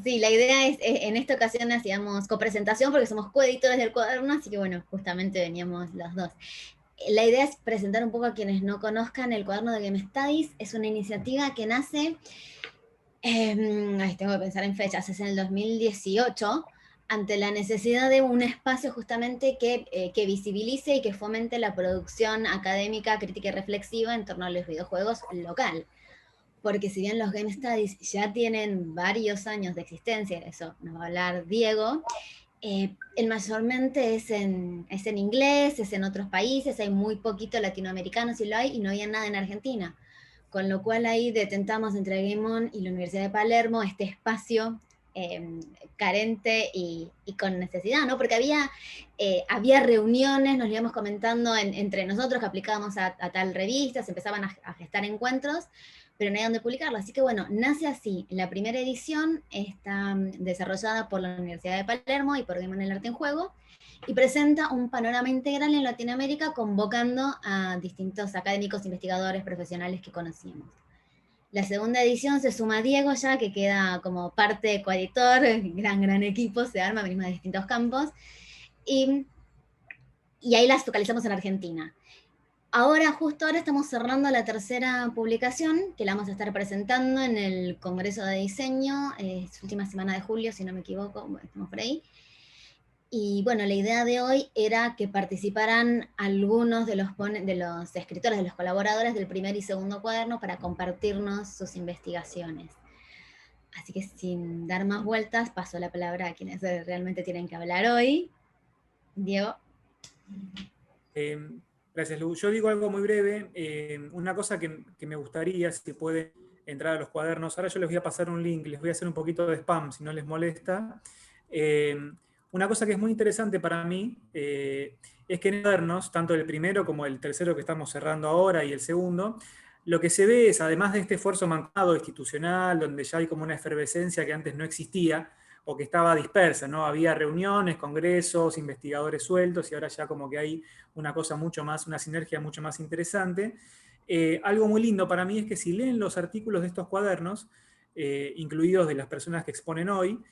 Sí, la idea es, en esta ocasión hacíamos copresentación porque somos coeditores del cuaderno, así que bueno, justamente veníamos los dos. La idea es presentar un poco a quienes no conozcan el cuaderno de Game Studies. Es una iniciativa que nace, tengo que pensar en fechas, es en el 2018, ante la necesidad de un espacio justamente que visibilice y que fomente la producción académica, crítica y reflexiva en torno a los videojuegos local. Porque si bien los Game Studies ya tienen varios años de existencia, eso nos va a hablar Diego, mayormente es en inglés, es en otros países, hay muy poquito latinoamericano si lo hay, y no había nada en Argentina. Con lo cual ahí detentamos entre Game On y la Universidad de Palermo este espacio carente y con necesidad, ¿no? Porque había reuniones, nos íbamos comentando entre nosotros que aplicábamos a tal revista, se empezaban a gestar encuentros, pero no hay dónde publicarlo. Así que bueno, nace así. La primera edición está desarrollada por la Universidad de Palermo y por Game On el Arte en Juego, y presenta un panorama integral en Latinoamérica convocando a distintos académicos, investigadores, profesionales que conocíamos. La segunda edición se suma Diego ya, que queda como parte coeditor, gran equipo, se arma, venimos de distintos campos, y, y ahí las focalizamos en Argentina. Justo ahora estamos cerrando la tercera publicación, que la vamos a estar presentando en el Congreso de Diseño, última semana de julio, si no me equivoco, estamos por ahí. Y bueno, la idea de hoy era que participaran algunos de los escritores, de los colaboradores del primer y segundo cuaderno para compartirnos sus investigaciones. Así que sin dar más vueltas, paso la palabra a quienes realmente tienen que hablar hoy. Diego. Eh, Gracias, Lu. Yo digo algo muy breve. Una cosa que me gustaría, si puede entrar a los cuadernos. Ahora yo les voy a pasar un link, les voy a hacer un poquito de spam si no les molesta. Una cosa que es muy interesante para mí es que en cuadernos, tanto el primero como el tercero que estamos cerrando ahora y el segundo, lo que se ve es, además de este esfuerzo mancomunado institucional, donde ya hay como una efervescencia que antes no existía, o que estaba dispersa, ¿no? Había reuniones, congresos, investigadores sueltos, y ahora ya como que hay una cosa mucho más, una sinergia mucho más interesante. Algo muy lindo para mí es que si leen los artículos de estos cuadernos, incluidos de las personas que exponen hoy,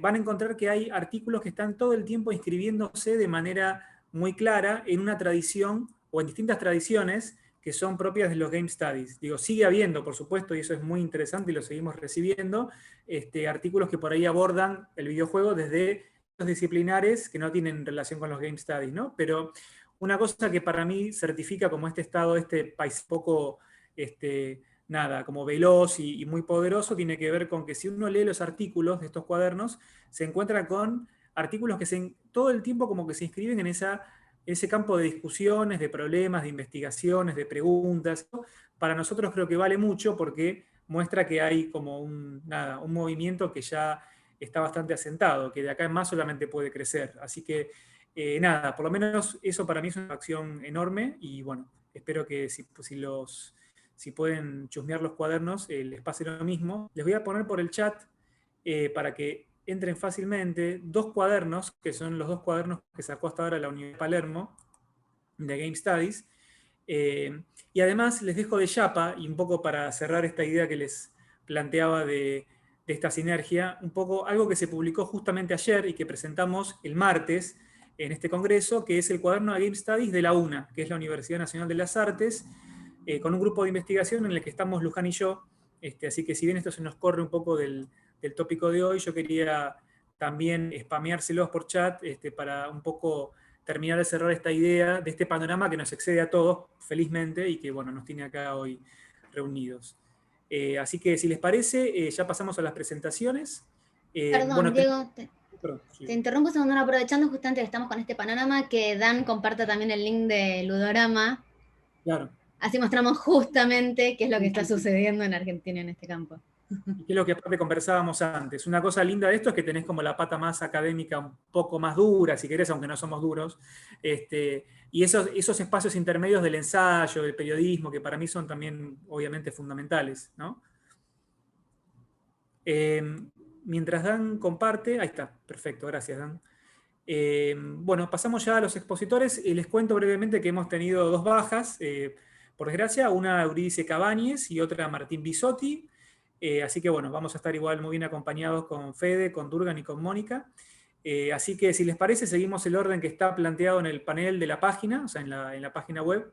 van a encontrar que hay artículos que están todo el tiempo inscribiéndose de manera muy clara en una tradición o en distintas tradiciones que son propias de los Game Studies. Digo, sigue habiendo, por supuesto, y eso es muy interesante y lo seguimos recibiendo, artículos que por ahí abordan el videojuego desde los disciplinares que no tienen relación con los Game Studies, ¿no? Pero una cosa que para mí certifica como este estado, este país poco, nada, como veloz y muy poderoso, tiene que ver con que si uno lee los artículos de estos cuadernos, se encuentra con artículos que todo el tiempo como que se inscriben en ese campo de discusiones, de problemas, de investigaciones, de preguntas. Para nosotros creo que vale mucho porque muestra que hay como un movimiento que ya está bastante asentado, que de acá en más solamente puede crecer. Así que nada, por lo menos eso para mí es una acción enorme y bueno, espero que si pueden chusmear los cuadernos, les pase lo mismo. Les voy a poner por el chat para que entren fácilmente dos cuadernos, que son los dos cuadernos que sacó hasta ahora la Universidad de Palermo, de Game Studies. Y además les dejo de chapa, y un poco para cerrar esta idea que les planteaba de esta sinergia, un poco algo que se publicó justamente ayer y que presentamos el martes en este congreso, que es el cuaderno de Game Studies de la UNA, que es la Universidad Nacional de las Artes, con un grupo de investigación en el que estamos Luján y yo. Así que si bien esto se nos corre un poco del tópico de hoy, yo quería también spameárselos por chat para un poco terminar de cerrar esta idea de este panorama que nos excede a todos, felizmente, y que bueno, nos tiene acá hoy reunidos. Así que si les parece, ya pasamos a las presentaciones. Perdón, Bueno, Diego, perdón, sí, te interrumpo un segundo, aprovechando justamente que estamos con este panorama, que Dan comparta también el link de Ludorama. claro. Así mostramos justamente qué es lo que Sí, está sí, sí. sucediendo en Argentina en este campo. Y que es lo que aparte conversábamos antes. Una cosa linda de esto es que tenés como la pata más académica un poco más dura, si querés, aunque no somos duros. Y esos espacios intermedios del ensayo, del periodismo, que para mí son también obviamente fundamentales, ¿no? Eh, Mientras Dan comparte, ahí está, perfecto, gracias Dan. Bueno, pasamos ya a los expositores. Les cuento brevemente que hemos tenido dos bajas, por desgracia, una Eurídice Cabáñez y otra Martín Bisotti. Así que bueno, vamos a estar igual muy bien acompañados con Fede, con Durgan y con Mónica. Así que si les parece, seguimos el orden que está planteado en el panel de la página, o sea, en la página web.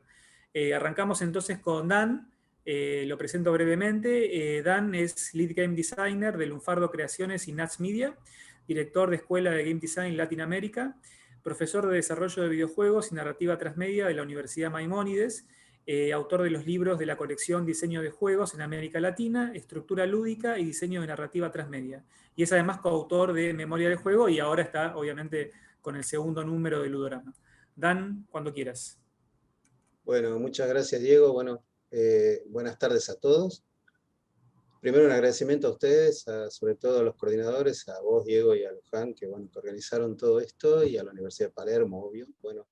Arrancamos entonces con Dan. Lo presento brevemente. Dan es Lead Game Designer de Lunfardo Creaciones y Nats Media, director de Escuela de Game Design Latinoamérica, profesor de desarrollo de videojuegos y narrativa transmedia de la Universidad Maimónides, autor de los libros de la colección Diseño de Juegos en América Latina, Estructura Lúdica y Diseño de Narrativa Transmedia. Y es además coautor de Memoria del Juego y ahora está, obviamente, con el segundo número de Ludorama. Dan, cuando quieras. Bueno, muchas gracias, Diego. Bueno, buenas tardes a todos. Primero un agradecimiento a ustedes, sobre todo a los coordinadores, a vos, Diego, y a Luján, que, bueno, que organizaron todo esto, y a la Universidad de Palermo, obvio, bueno,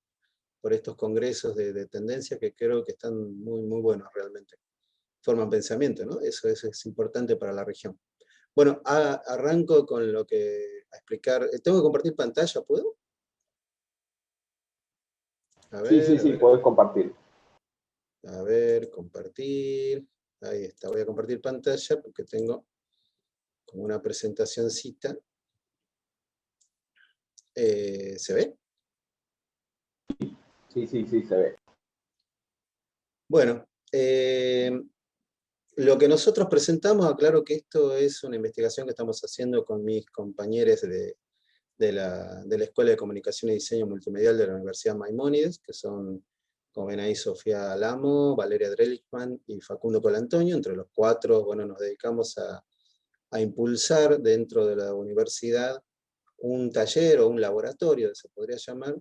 por estos congresos de tendencia que creo que están muy, muy buenos realmente. Forman pensamiento, ¿no? Eso es importante para la región. Bueno, arranco con lo que a explicar. ¿Tengo que compartir pantalla, puedo? A ver, Sí, podés compartir. A ver, compartir. Ahí está, voy a compartir pantalla porque tengo como una presentacioncita. ¿Se ve? Sí, se ve. Bueno, lo que nosotros presentamos, aclaro que esto es una investigación que estamos haciendo con mis compañeros de la Escuela de Comunicación y Diseño Multimedial de la Universidad Maimónides, que son, como ven ahí, Sofía Alamo, Valeria Drelichman y Facundo Colantonio. Entre los cuatro, bueno, nos dedicamos a impulsar dentro de la universidad un taller o un laboratorio, se podría llamar,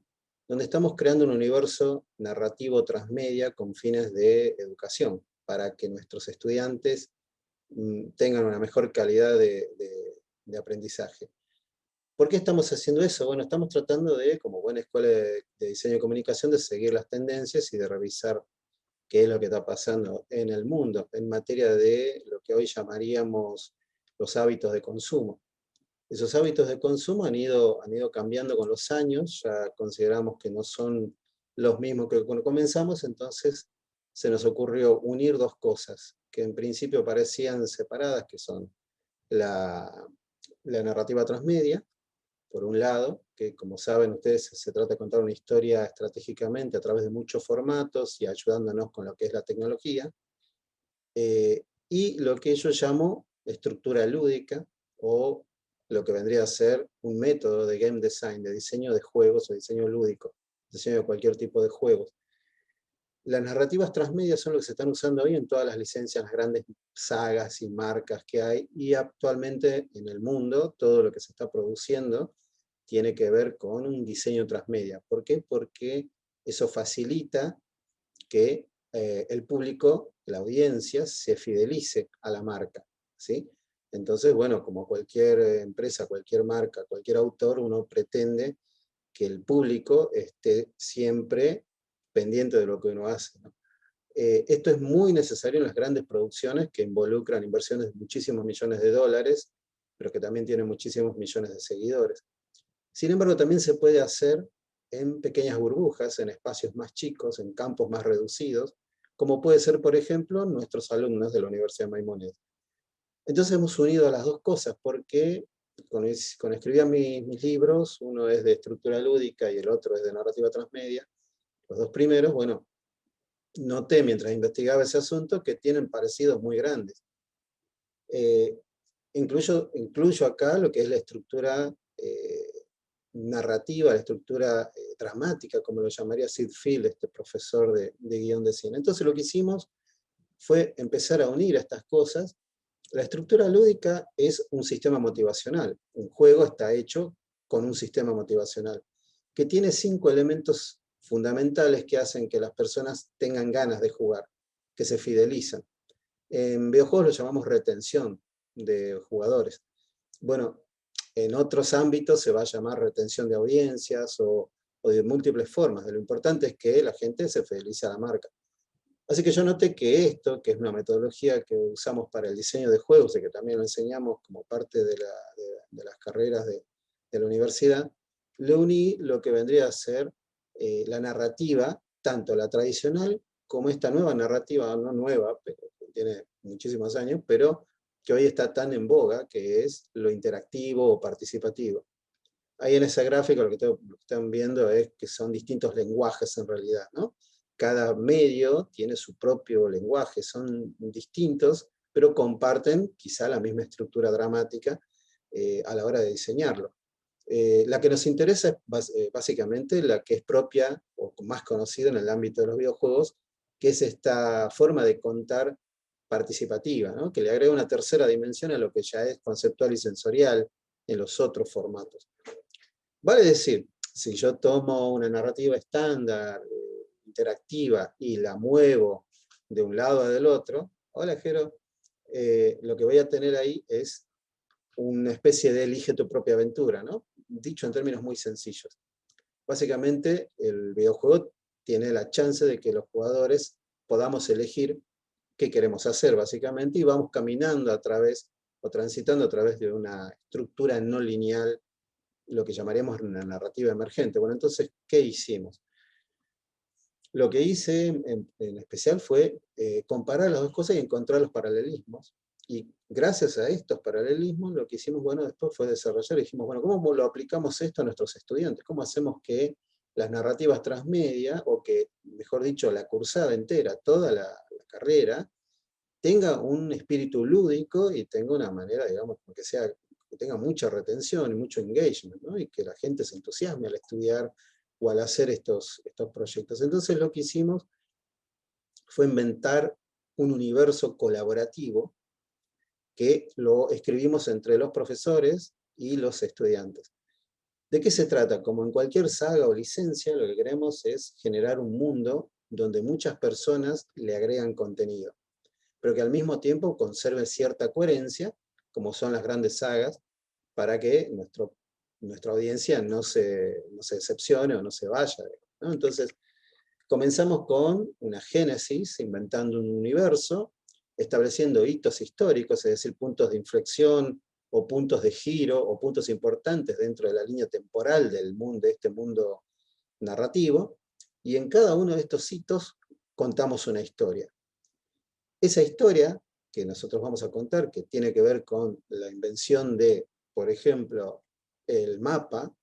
donde estamos creando un universo narrativo transmedia con fines de educación, para que nuestros estudiantes tengan una mejor calidad de aprendizaje. ¿Por qué estamos haciendo eso? Bueno, estamos tratando de, como buena escuela de diseño y comunicación, de seguir las tendencias y de revisar qué es lo que está pasando en el mundo en materia de lo que hoy llamaríamos los hábitos de consumo. Esos hábitos de consumo han ido cambiando con los años, ya consideramos que no son los mismos que cuando comenzamos, entonces se nos ocurrió unir dos cosas que en principio parecían separadas, que son la narrativa transmedia, por un lado, que como saben ustedes se trata de contar una historia estratégicamente a través de muchos formatos y ayudándonos con lo que es la tecnología, y lo que yo llamo estructura lúdica, o lo que vendría a ser un método de game design, de diseño de juegos o diseño lúdico, diseño de cualquier tipo de juegos. Las narrativas transmedia son lo que se están usando hoy en todas las licencias, las grandes sagas y marcas que hay, y actualmente en el mundo todo lo que se está produciendo tiene que ver con un diseño transmedia. ¿Por qué? Porque eso facilita que el público, la audiencia, se fidelice a la marca, ¿sí? Entonces, bueno, como cualquier empresa, cualquier marca, cualquier autor, uno pretende que el público esté siempre pendiente de lo que uno hace, ¿no? Esto es muy necesario en las grandes producciones que involucran inversiones de muchísimos millones de dólares, pero que también tienen muchísimos millones de seguidores. Sin embargo, también se puede hacer en pequeñas burbujas, en espacios más chicos, en campos más reducidos, como puede ser, por ejemplo, nuestros alumnos de la Universidad Maimónides. Entonces hemos unido las dos cosas, porque cuando escribía mis libros, uno es de estructura lúdica y el otro es de narrativa transmedia, los dos primeros, bueno, noté mientras investigaba ese asunto que tienen parecidos muy grandes. Incluyo acá lo que es la estructura narrativa, la estructura dramática, como lo llamaría Sid Field, este profesor de guión de cine. Entonces lo que hicimos fue empezar a unir estas cosas. La estructura lúdica es un sistema motivacional. Un juego está hecho con un sistema motivacional que tiene 5 elementos fundamentales que hacen que las personas tengan ganas de jugar, que se fidelizan. En videojuegos lo llamamos retención de jugadores. Bueno, en otros ámbitos se va a llamar retención de audiencias o de múltiples formas. Lo importante es que la gente se fidelice a la marca. Así que yo noté que esto, que es una metodología que usamos para el diseño de juegos y que también lo enseñamos como parte de las carreras de la universidad, le uní lo que vendría a ser la narrativa, tanto la tradicional como esta nueva narrativa, no nueva, pero tiene muchísimos años, pero que hoy está tan en boga, que es lo interactivo o participativo. Ahí en esa gráfica lo que están viendo es que son distintos lenguajes en realidad, ¿no? Cada medio tiene su propio lenguaje, son distintos, pero comparten quizá la misma estructura dramática a la hora de diseñarlo. La que nos interesa es básicamente la que es propia o más conocida en el ámbito de los videojuegos, que es esta forma de contar participativa, ¿no? Que le agrega una tercera dimensión a lo que ya es conceptual y sensorial en los otros formatos. Vale decir, si yo tomo una narrativa estándar, interactiva, y la muevo de un lado a del otro, hola Jero, lo que voy a tener ahí es una especie de elige tu propia aventura, ¿no? Dicho en términos muy sencillos. Básicamente, el videojuego tiene la chance de que los jugadores podamos elegir qué queremos hacer, básicamente, y vamos caminando a través, o transitando a través de una estructura no lineal, lo que llamaríamos una narrativa emergente. Bueno, entonces, ¿qué hicimos? Lo que hice en especial fue comparar las dos cosas y encontrar los paralelismos. Y gracias a estos paralelismos, lo que hicimos, bueno, después fue desarrollar y dijimos, bueno, ¿cómo lo aplicamos esto a nuestros estudiantes? ¿Cómo hacemos que las narrativas transmedia, o que, mejor dicho, la cursada entera, toda la carrera, tenga un espíritu lúdico y tenga una manera, digamos, que tenga mucha retención y mucho engagement, ¿no? Y que la gente se entusiasme al estudiar o al hacer estos proyectos? Entonces lo que hicimos fue inventar un universo colaborativo que lo escribimos entre los profesores y los estudiantes. ¿De qué se trata? Como en cualquier saga o licencia, lo que queremos es generar un mundo donde muchas personas le agregan contenido, pero que al mismo tiempo conserve cierta coherencia, como son las grandes sagas, para que nuestra audiencia no se decepcione o no se vaya, ¿no? Entonces, comenzamos con una génesis, inventando un universo, estableciendo hitos históricos, es decir, puntos de inflexión o puntos de giro o puntos importantes dentro de la línea temporal del mundo, de este mundo narrativo, y en cada uno de estos hitos contamos una historia. Esa historia que nosotros vamos a contar, que tiene que ver con la invención de, por ejemplo, el mapa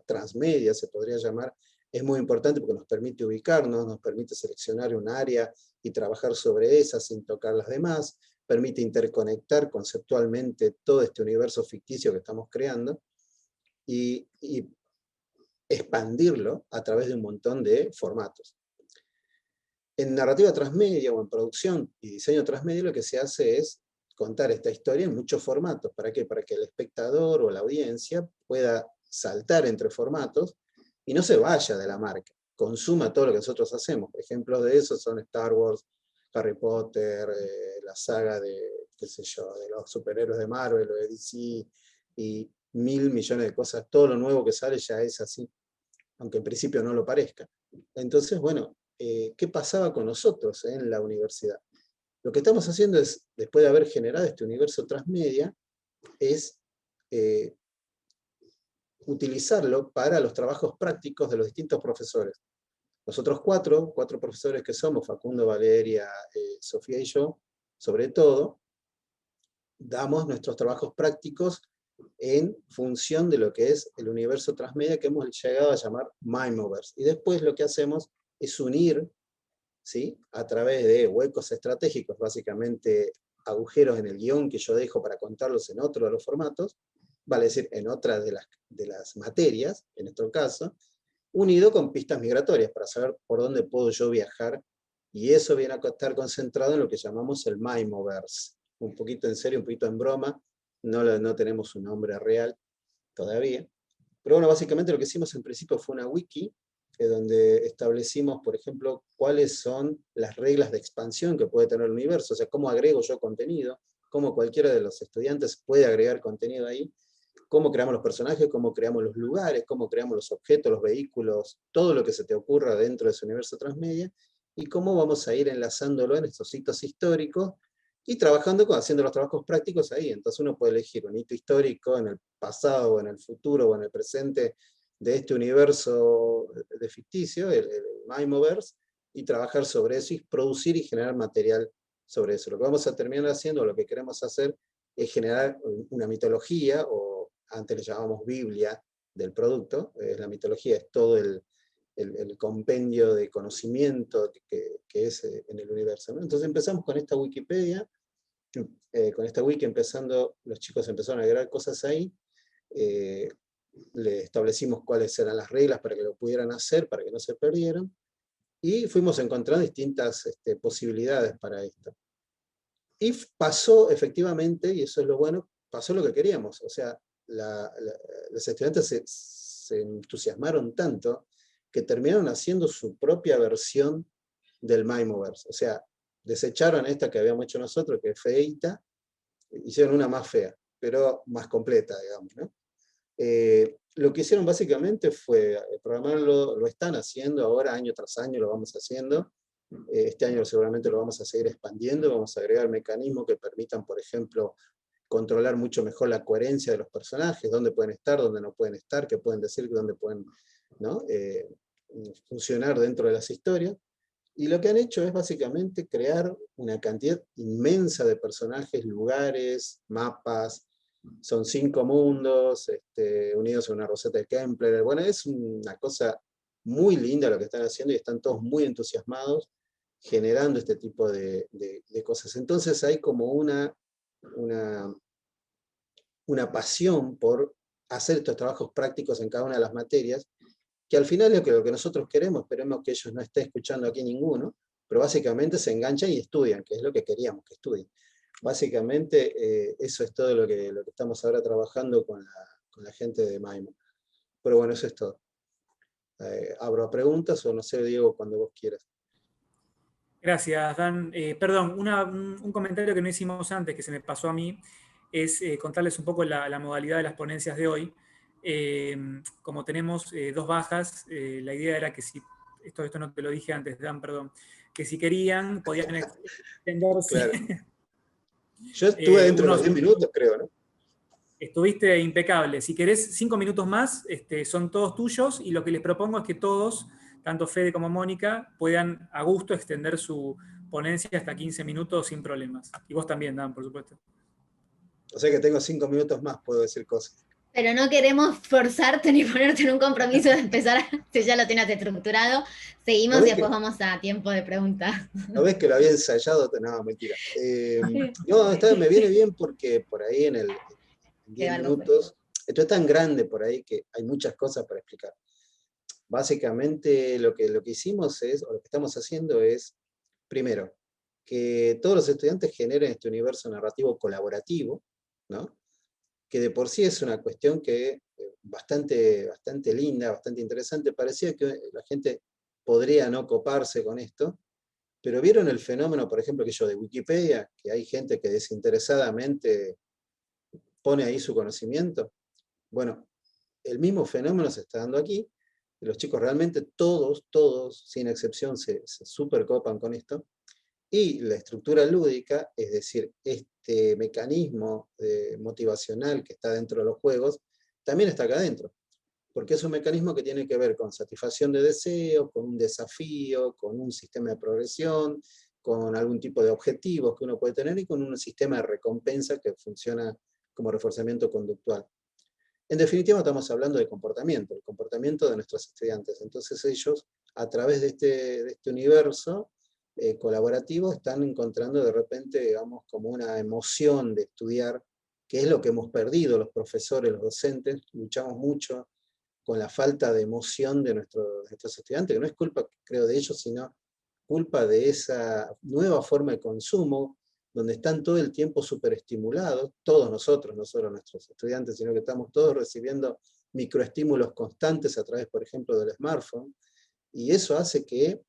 transmedia se podría llamar, es muy importante porque nos permite ubicarnos, nos permite seleccionar un área y trabajar sobre esa sin tocar las demás, permite interconectar conceptualmente todo este universo ficticio que estamos creando y expandirlo a través de un montón de formatos. En narrativa transmedia o en producción y diseño transmedia lo que se hace es contar esta historia en muchos formatos. ¿Para qué? Para que el espectador o la audiencia pueda saltar entre formatos y no se vaya de la marca, consuma todo lo que nosotros hacemos. Ejemplos de eso son Star Wars, Harry Potter, la saga de, qué sé yo, de los superhéroes de Marvel o de DC, y 1000 millones de cosas. Todo lo nuevo que sale ya es así, aunque en principio no lo parezca. Entonces, bueno, ¿qué pasaba con nosotros en la universidad? Lo que estamos haciendo es, después de haber generado este universo transmedia, es utilizarlo para los trabajos prácticos de los distintos profesores. Nosotros cuatro profesores que somos, Facundo, Valeria, Sofía y yo, sobre todo, damos nuestros trabajos prácticos en función de lo que es el universo transmedia que hemos llegado a llamar Mimeverse. Y después lo que hacemos es unir, ¿sí?, a través de huecos estratégicos, básicamente agujeros en el guión que yo dejo para contarlos en otro de los formatos, vale decir, en otra de las materias, en nuestro caso, unido con pistas migratorias para saber por dónde puedo yo viajar, y eso viene a estar concentrado en lo que llamamos el Mimeverse. Un poquito en serio, un poquito en broma, no tenemos un nombre real todavía. Pero bueno, básicamente lo que hicimos en principio fue una wiki, donde establecimos, por ejemplo, cuáles son las reglas de expansión que puede tener el universo, o sea, cómo agrego yo contenido, cómo cualquiera de los estudiantes puede agregar contenido ahí, cómo creamos los personajes, cómo creamos los lugares, cómo creamos los objetos, los vehículos, todo lo que se te ocurra dentro de ese universo transmedia, y cómo vamos a ir enlazándolo en estos hitos históricos, y trabajando haciendo los trabajos prácticos ahí. Entonces uno puede elegir un hito histórico en el pasado, o en el futuro, o en el presente, de este universo de ficticio, el Mimeverse, y trabajar sobre eso, y producir y generar material sobre eso. Lo que vamos a terminar haciendo, lo que queremos hacer, es generar una mitología, o antes le llamábamos Biblia del producto. La mitología es todo el compendio de conocimiento que es en el universo, ¿no? Entonces empezamos con esta Wikipedia, con esta wiki empezando, los chicos empezaron a agregar cosas ahí, le establecimos cuáles eran las reglas para que lo pudieran hacer, para que no se perdieran, y fuimos encontrando distintas posibilidades para esto. Y pasó efectivamente, y eso es lo bueno, pasó lo que queríamos. O sea, los estudiantes se entusiasmaron tanto que terminaron haciendo su propia versión del Mimeverse. O sea, desecharon esta que habíamos hecho nosotros, que es feita, hicieron una más fea, pero más completa, digamos, ¿no? Lo que hicieron básicamente fue programarlo, lo están haciendo ahora, año tras año lo vamos haciendo. Este año seguramente lo vamos a seguir expandiendo, vamos a agregar mecanismos que permitan, por ejemplo, controlar mucho mejor la coherencia de los personajes, dónde pueden estar, dónde no pueden estar, qué pueden decir, dónde pueden, ¿no? Funcionar dentro de las historias. Y lo que han hecho es básicamente crear una cantidad inmensa de personajes, lugares, mapas. Son 5 mundos unidos en una roseta de Kempler. Bueno, es una cosa muy linda lo que están haciendo y están todos muy entusiasmados generando este tipo de cosas. Entonces hay como una pasión por hacer estos trabajos prácticos en cada una de las materias, que al final es lo que nosotros queremos. Esperemos que ellos no estén escuchando aquí ninguno, pero básicamente se enganchan y estudian, que es lo que queríamos, que estudien. Básicamente eso es todo lo que estamos ahora trabajando con la gente de Maimo. Pero bueno, eso es todo. Abro a preguntas, o no sé, Diego, cuando vos quieras. Gracias, Dan. Perdón, un comentario que no hicimos antes, que se me pasó a mí, es contarles un poco la modalidad de las ponencias de hoy. Como tenemos 2 bajas, la idea era que si, esto no te lo dije antes, Dan, perdón, que si querían podían extenderse. Claro. Yo estuve dentro de los 10 minutos, creo, ¿no? Estuviste impecable. Si querés 5 minutos más, son todos tuyos, y lo que les propongo es que todos, tanto Fede como Mónica, puedan a gusto extender su ponencia hasta 15 minutos sin problemas. Y vos también, Dan, por supuesto. O sea que tengo 5 minutos más, puedo decir cosas. Pero no queremos forzarte ni ponerte en un compromiso de empezar, si ya lo tienes estructurado. Seguimos y después vamos a tiempo de preguntas. ¿No ves que lo había ensayado? No, mentira. No, me viene bien porque por ahí en 10 minutos, esto es tan grande por ahí que hay muchas cosas para explicar. Básicamente lo que hicimos es, o lo que estamos haciendo es, primero, que todos los estudiantes generen este universo narrativo colaborativo, ¿no? Que de por sí es una cuestión que bastante linda, bastante interesante. Parecía que la gente podría no coparse con esto, pero ¿vieron el fenómeno, por ejemplo, de Wikipedia, que hay gente que desinteresadamente pone ahí su conocimiento? Bueno, el mismo fenómeno se está dando aquí. Los chicos realmente todos, sin excepción, se supercopan con esto. Y la estructura lúdica, es decir, este mecanismo motivacional que está dentro de los juegos, también está acá adentro. Porque es un mecanismo que tiene que ver con satisfacción de deseos, con un desafío, con un sistema de progresión, con algún tipo de objetivos que uno puede tener y con un sistema de recompensa que funciona como reforzamiento conductual. En definitiva, estamos hablando de comportamiento, el comportamiento de nuestros estudiantes. Entonces ellos, a través de este universo colaborativo, están encontrando de repente, digamos, como una emoción de estudiar, que es lo que hemos perdido los profesores, los docentes. Luchamos mucho con la falta de emoción de nuestros estudiantes, que no es culpa, creo, de ellos, sino culpa de esa nueva forma de consumo, donde están todo el tiempo superestimulados, todos nosotros, no solo nuestros estudiantes, sino que estamos todos recibiendo microestímulos constantes a través, por ejemplo, del smartphone, y eso hace que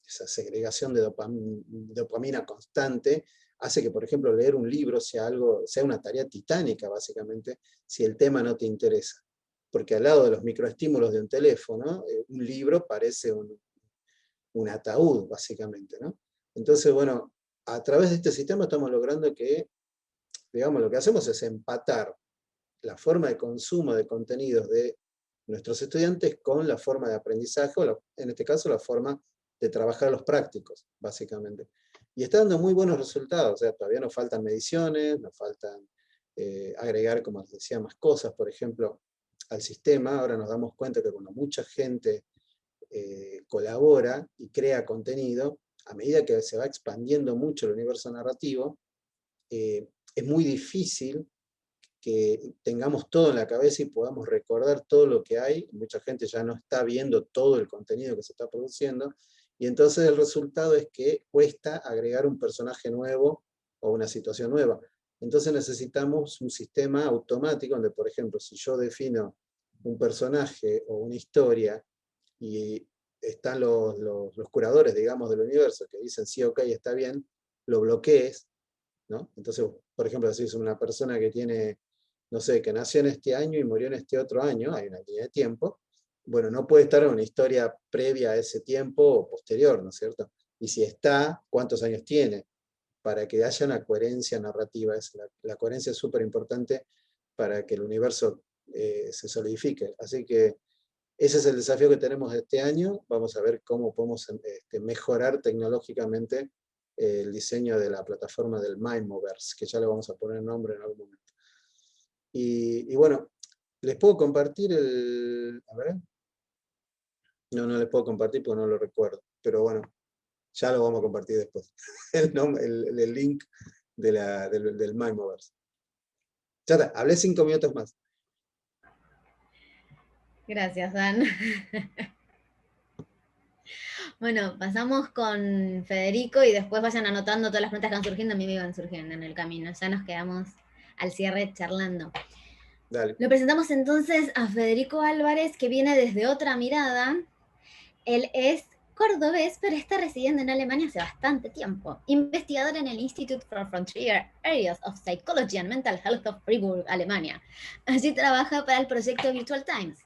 esa segregación de dopamina constante hace que, por ejemplo, leer un libro sea una tarea titánica, básicamente, si el tema no te interesa. Porque al lado de los microestímulos de un teléfono, un libro parece un ataúd, básicamente, ¿no? Entonces, bueno, a través de este sistema estamos logrando que, digamos, lo que hacemos es empatar la forma de consumo de contenidos de nuestros estudiantes con la forma de aprendizaje, o en este caso la forma de trabajar los prácticos, básicamente. Y está dando muy buenos resultados, o sea, todavía nos faltan mediciones, nos faltan agregar, como les decía, más cosas, por ejemplo, al sistema. Ahora nos damos cuenta que cuando mucha gente colabora y crea contenido, a medida que se va expandiendo mucho el universo narrativo, es muy difícil que tengamos todo en la cabeza y podamos recordar todo lo que hay. Mucha gente ya no está viendo todo el contenido que se está produciendo, y entonces el resultado es que cuesta agregar un personaje nuevo o una situación nueva. Entonces necesitamos un sistema automático donde, por ejemplo, si yo defino un personaje o una historia y están los curadores, digamos, del universo que dicen sí, ok, está bien, lo bloquees, ¿no? Entonces, por ejemplo, si es una persona que tiene, no sé, que nació en este año y murió en este otro año, hay una línea de tiempo, bueno, no puede estar en una historia previa a ese tiempo o posterior, ¿no es cierto? Y si está, ¿cuántos años tiene? Para que haya una coherencia narrativa. La coherencia es súper importante para que el universo se solidifique. Así que ese es el desafío que tenemos este año. Vamos a ver cómo podemos mejorar tecnológicamente el diseño de la plataforma del Mimeverse, que ya le vamos a poner nombre en algún momento. Y bueno, les puedo compartir el... A ver. No les puedo compartir porque no lo recuerdo. Pero bueno, ya lo vamos a compartir después. el link del Mimeverse. Ya está, hablé 5 minutos más. Gracias, Dan. Bueno, pasamos con Federico y después vayan anotando todas las preguntas que van surgiendo. A mí me iban surgiendo en el camino. Ya nos quedamos al cierre charlando. Dale. Lo presentamos entonces a Federico Álvarez, que viene desde otra mirada. Él es cordobés, pero está residiendo en Alemania hace bastante tiempo. Investigador en el Institute for Frontier Areas of Psychology and Mental Health of Fribourg, Alemania. Allí trabaja para el proyecto Virtual Times,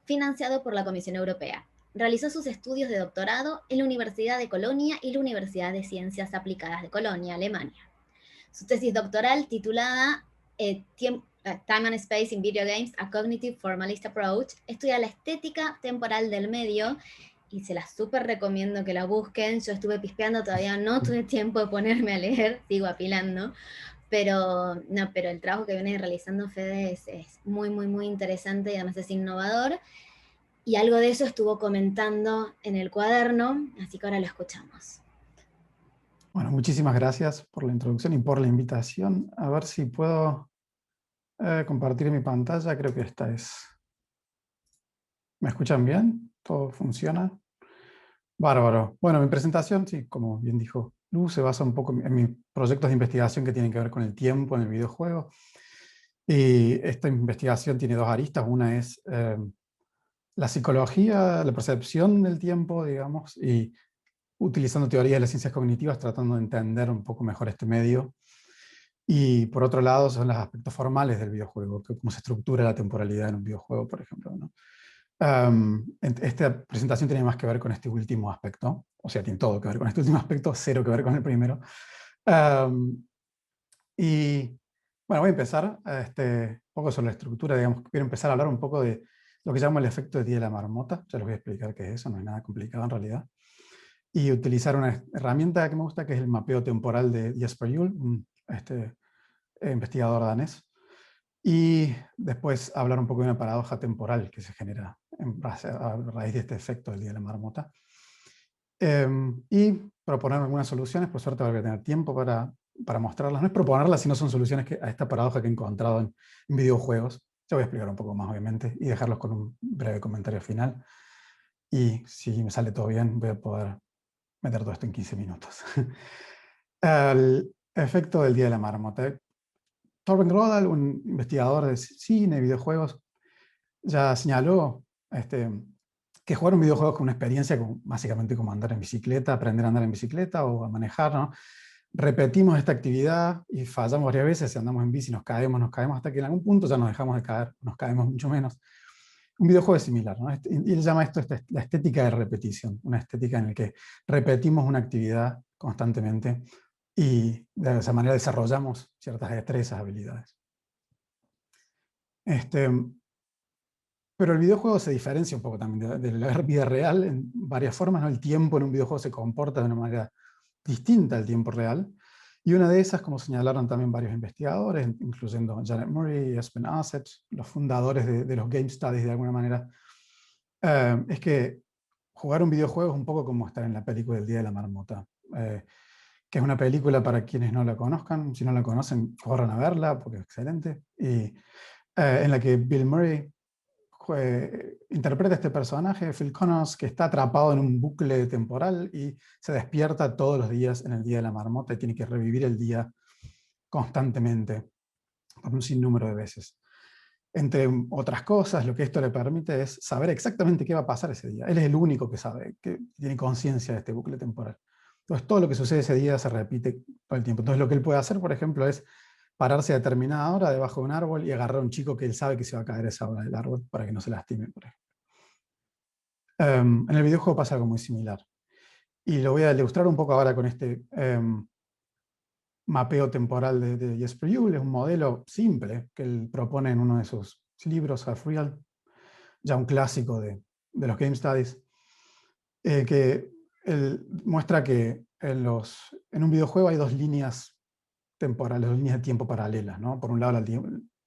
financiado por la Comisión Europea. Realizó sus estudios de doctorado en la Universidad de Colonia y la Universidad de Ciencias Aplicadas de Colonia, Alemania. Su tesis doctoral, titulada Time and Space in Video Games, a Cognitive Formalist Approach, estudia la estética temporal del medio y se la súper recomiendo que la busquen. Yo estuve pispeando, todavía no tuve tiempo de ponerme a leer, sigo apilando, pero el trabajo que viene realizando Fede es muy, muy, muy interesante y además es innovador. Y algo de eso estuvo comentando en el cuaderno, así que ahora lo escuchamos. Bueno, muchísimas gracias por la introducción y por la invitación. A ver si puedo compartir mi pantalla. Creo que esta es... ¿Me escuchan bien? ¿Todo funciona? Bárbaro. Bueno, mi presentación, sí, como bien dijo Lu, se basa un poco en mis proyectos de investigación que tienen que ver con el tiempo en el videojuego. Y esta investigación tiene 2 aristas. Una es la psicología, la percepción del tiempo, digamos, y utilizando teorías de las ciencias cognitivas, tratando de entender un poco mejor este medio. Y por otro lado son los aspectos formales del videojuego, cómo se estructura la temporalidad en un videojuego, por ejemplo, ¿no? Esta presentación tiene más que ver con este último aspecto, o sea, tiene todo que ver con este último aspecto, 0 que ver con el primero. Y bueno, voy a empezar un poco sobre la estructura, digamos. Quiero empezar a hablar un poco de lo que llamo el efecto de Día de la Marmota. Ya les voy a explicar qué es eso, no es nada complicado en realidad. Y utilizar una herramienta que me gusta, que es el mapeo temporal de Jesper Juul, un investigador danés. Y después hablar un poco de una paradoja temporal que se genera a raíz de este efecto del Día de la Marmota. Y proponer algunas soluciones. Por suerte voy a tener tiempo para mostrarlas. No es proponerlas, sino son soluciones a esta paradoja que he encontrado en videojuegos. Ya voy a explicar un poco más, obviamente, y dejarlos con un breve comentario final. Y si me sale todo bien, voy a poder meter todo esto en 15 minutos. El efecto del Día de la Marmota. Torben Grodal, un investigador de cine y videojuegos, ya señaló que jugar un videojuego es una experiencia básicamente como andar en bicicleta, aprender a andar en bicicleta o a manejar, ¿no? Repetimos esta actividad y fallamos varias veces, si andamos en bici nos caemos, hasta que en algún punto ya nos dejamos de caer, nos caemos mucho menos. Un videojuego es similar, ¿no? Y él llama esto la estética de repetición, una estética en la que repetimos una actividad constantemente y de esa manera desarrollamos ciertas destrezas, habilidades. Pero el videojuego se diferencia un poco también de la vida real en varias formas, ¿no? El tiempo en un videojuego se comporta de una manera distinta al tiempo real. Y una de esas, como señalaron también varios investigadores, incluyendo Janet Murray y Espen Asset, los fundadores de los Game Studies de alguna manera, es que jugar un videojuego es un poco como estar en la película del Día de la Marmota, que es una película para quienes no la conozcan. Si no la conocen, corran a verla porque es excelente. Y en la que Bill Murray interpreta a este personaje, Phil Connors, que está atrapado en un bucle temporal y se despierta todos los días en el Día de la Marmota y tiene que revivir el día constantemente, por un sinnúmero de veces. Entre otras cosas, lo que esto le permite es saber exactamente qué va a pasar ese día. Él es el único que sabe, que tiene conciencia de este bucle temporal. Entonces, todo lo que sucede ese día se repite todo el tiempo. Entonces, lo que él puede hacer, por ejemplo, es pararse a determinada hora debajo de un árbol y agarrar a un chico que él sabe que se va a caer a esa hora del árbol para que no se lastime, por ejemplo. En el videojuego pasa algo muy similar. Y lo voy a ilustrar un poco ahora con este mapeo temporal de Jesper Juhl. Es un modelo simple que él propone en uno de sus libros, Half Real, ya un clásico de los Game Studies, que él muestra que en un videojuego hay dos líneas temporales, dos líneas de tiempo paralelas, ¿no? Por un lado,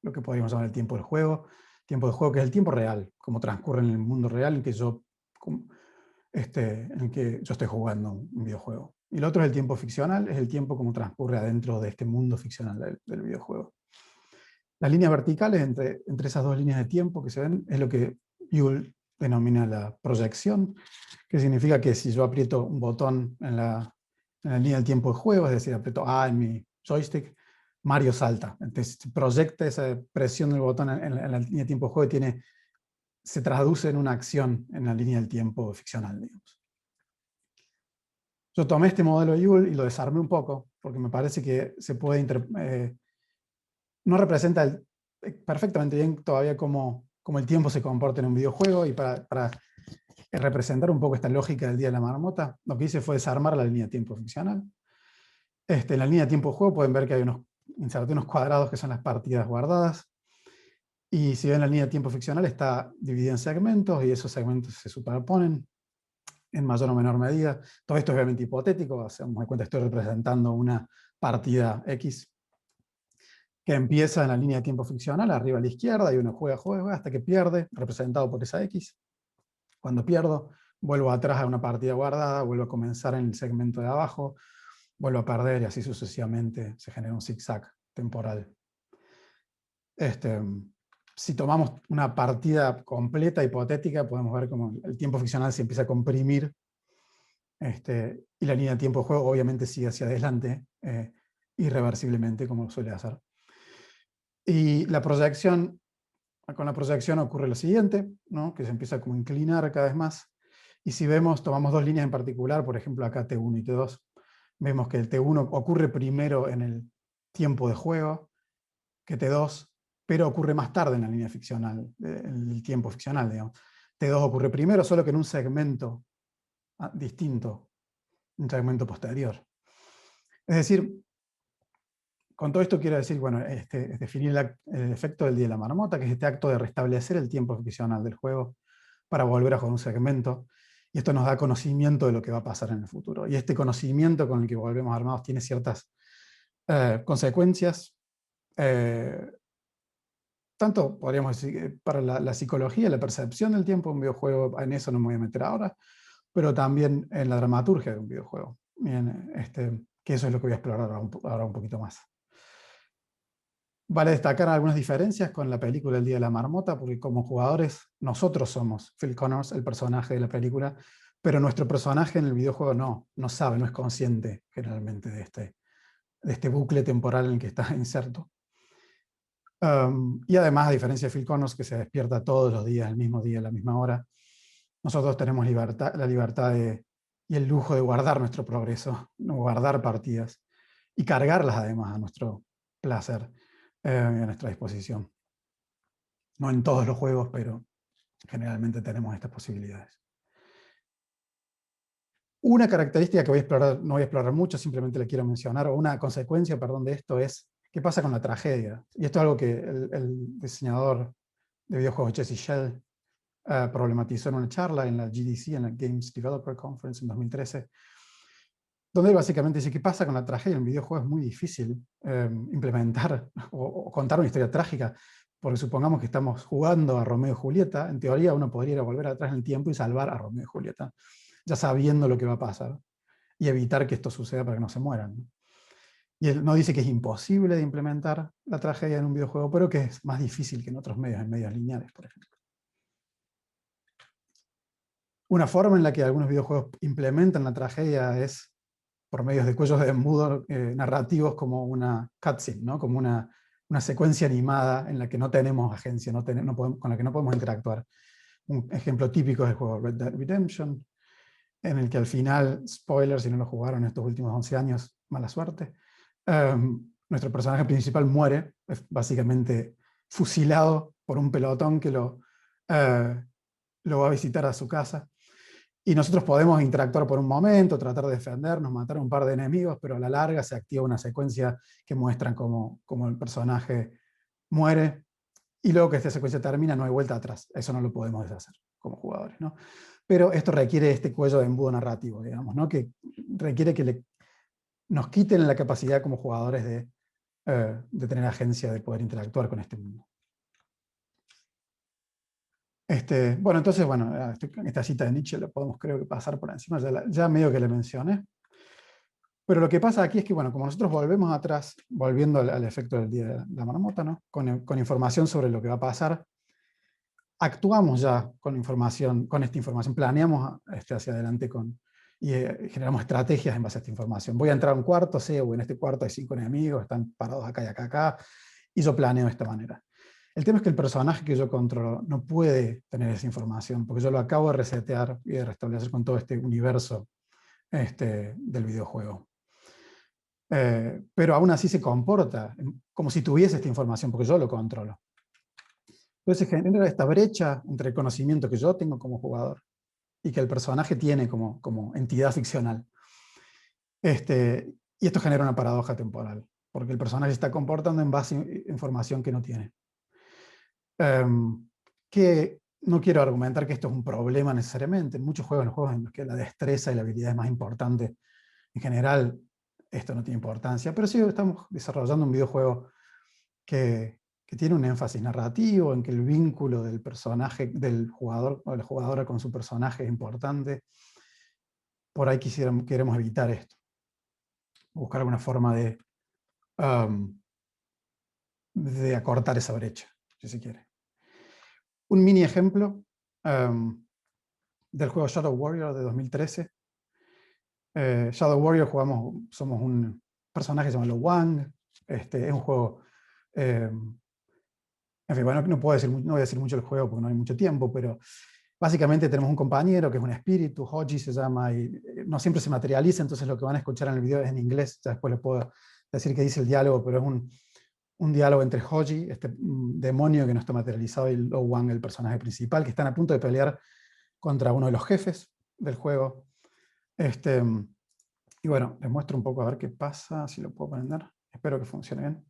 lo que podríamos llamar el tiempo del juego, que es el tiempo real, como transcurre en el mundo real en que yo estoy jugando un videojuego. Y el otro es el tiempo ficcional, es el tiempo como transcurre adentro de este mundo ficcional del videojuego. Las líneas verticales entre esas dos líneas de tiempo que se ven es lo que Juhl denomina la proyección, que significa que si yo aprieto un botón en la línea del tiempo de juego, es decir, aprieto A en mi joystick, Mario salta. Entonces proyecta esa presión del botón en la línea de tiempo de juego y se traduce en una acción en la línea del tiempo ficcional, digamos. Yo tomé este modelo de Juhl y lo desarmé un poco, porque me parece que se puede no representa perfectamente bien todavía cómo el tiempo se comporta en un videojuego, y para representar un poco esta lógica del Día de la Marmota, lo que hice fue desarmar la línea de tiempo ficcional. En la línea de tiempo de juego pueden ver que hay inserté unos cuadrados que son las partidas guardadas, y si ven la línea de tiempo ficcional está dividida en segmentos, y esos segmentos se superponen en mayor o menor medida. Todo esto es obviamente hipotético, o sea, me cuenta, estoy representando una partida X que empieza en la línea de tiempo ficcional, arriba a la izquierda, y uno juega hasta que pierde, representado por esa X. Cuando pierdo, vuelvo atrás a una partida guardada, vuelvo a comenzar en el segmento de abajo, vuelvo a perder, y así sucesivamente se genera un zigzag temporal. Si tomamos una partida completa, hipotética, podemos ver cómo el tiempo ficcional se empieza a comprimir, y la línea de tiempo de juego obviamente sigue hacia adelante, irreversiblemente, como suele hacer. Y con la proyección ocurre lo siguiente, ¿no? Que se empieza como a inclinar cada vez más. Y si tomamos dos líneas en particular, por ejemplo acá T1 y T2, vemos que el T1 ocurre primero en el tiempo de juego que T2, pero ocurre más tarde en la línea ficcional, en el tiempo ficcional, digamos. T2 ocurre primero, solo que en un segmento distinto, un segmento posterior. Es decir, con todo esto quiero decir, bueno, es definir el efecto del Día de la Marmota, que es este acto de restablecer el tiempo ficcional del juego para volver a jugar un segmento, y esto nos da conocimiento de lo que va a pasar en el futuro. Y este conocimiento con el que volvemos armados tiene ciertas consecuencias, tanto podríamos decir para la psicología, la percepción del tiempo de un videojuego, en eso no me voy a meter ahora, pero también en la dramaturgia de un videojuego. Bien, que eso es lo que voy a explorar ahora un poquito más. Vale destacar algunas diferencias con la película El Día de la Marmota, porque como jugadores nosotros somos Phil Connors, el personaje de la película, pero nuestro personaje en el videojuego no sabe, no es consciente generalmente de este bucle temporal en el que está inserto. Y además, a diferencia de Phil Connors, que se despierta todos los días, el mismo día, a la misma hora, nosotros tenemos la libertad y el lujo de guardar nuestro progreso, guardar partidas, y cargarlas además a nuestro placer, a nuestra disposición. No en todos los juegos, pero generalmente tenemos estas posibilidades. Una característica que no voy a explorar mucho, simplemente le quiero mencionar, o una consecuencia, perdón, de esto es qué pasa con la tragedia. Y esto es algo que el diseñador de videojuegos Jesse Schell problematizó en una charla en la GDC, en la Games Developer Conference en 2013. donde él básicamente dice, ¿qué pasa con la tragedia? En un videojuego es muy difícil implementar o contar una historia trágica, porque supongamos que estamos jugando a Romeo y Julieta, en teoría uno podría ir a volver atrás en el tiempo y salvar a Romeo y Julieta, ya sabiendo lo que va a pasar, y evitar que esto suceda para que no se mueran, ¿no? Y él no dice que es imposible de implementar la tragedia en un videojuego, pero que es más difícil que en otros medios, en medios lineales, por ejemplo. Una forma en la que algunos videojuegos implementan la tragedia es por medios de cuellos de embudo narrativos como una cutscene, ¿no? Como una secuencia animada en la que no tenemos agencia, con la que no podemos interactuar. Un ejemplo típico es el juego Red Dead Redemption, en el que al final, spoiler si no lo jugaron estos últimos 11 años, mala suerte, nuestro personaje principal muere, es básicamente fusilado por un pelotón que lo va a visitar a su casa. Y nosotros podemos interactuar por un momento, tratar de defendernos, matar a un par de enemigos, pero a la larga se activa una secuencia que muestran cómo el personaje muere, y luego que esta secuencia termina no hay vuelta atrás. Eso no lo podemos deshacer como jugadores, ¿no? Pero esto requiere este cuello de embudo narrativo, digamos, ¿no? Que requiere que nos quiten la capacidad como jugadores de tener agencia, de poder interactuar con este mundo. Bueno, entonces, bueno, esta cita de Nietzsche la podemos, creo que, pasar por encima, ya medio que le mencioné. Pero lo que pasa aquí es que, bueno, como nosotros volvemos atrás, volviendo al efecto del día de la marmota, ¿no? Con información sobre lo que va a pasar, actuamos ya con esta información, planeamos hacia adelante y generamos estrategias en base a esta información. Voy a entrar a un cuarto, sé, o en este cuarto hay 5 enemigos, están parados acá y acá, y yo planeo de esta manera. El tema es que el personaje que yo controlo no puede tener esa información, porque yo lo acabo de resetear y de restablecer con todo este universo del videojuego. Pero aún así se comporta como si tuviese esta información, porque yo lo controlo. Entonces se genera esta brecha entre el conocimiento que yo tengo como jugador y que el personaje tiene como entidad ficcional. Y esto genera una paradoja temporal, porque el personaje está comportando en base a información que no tiene. Que no quiero argumentar que esto es un problema necesariamente. En muchos juegos, en los juegos en los que la destreza y la habilidad es más importante, en general esto no tiene importancia, pero sí estamos desarrollando un videojuego que tiene un énfasis narrativo, en que el vínculo del personaje, del jugador o de la jugadora con su personaje es importante. Por ahí queremos evitar esto. Buscar alguna forma de acortar esa brecha, si se quiere. Un mini ejemplo del juego Shadow Warrior de 2013. Shadow Warrior somos un personaje que se llama Lo Wang. Es un juego... en fin, bueno, no voy a decir mucho del juego porque no hay mucho tiempo, pero básicamente tenemos un compañero que es un espíritu, Hoji se llama, y no siempre se materializa, entonces lo que van a escuchar en el video es en inglés, ya después les puedo decir qué dice el diálogo, pero es un diálogo entre Hoji, este demonio que no está materializado, y Lo Wang, el personaje principal, que están a punto de pelear contra uno de los jefes del juego. Y bueno, les muestro un poco a ver qué pasa, si lo puedo prender. Espero que funcione bien.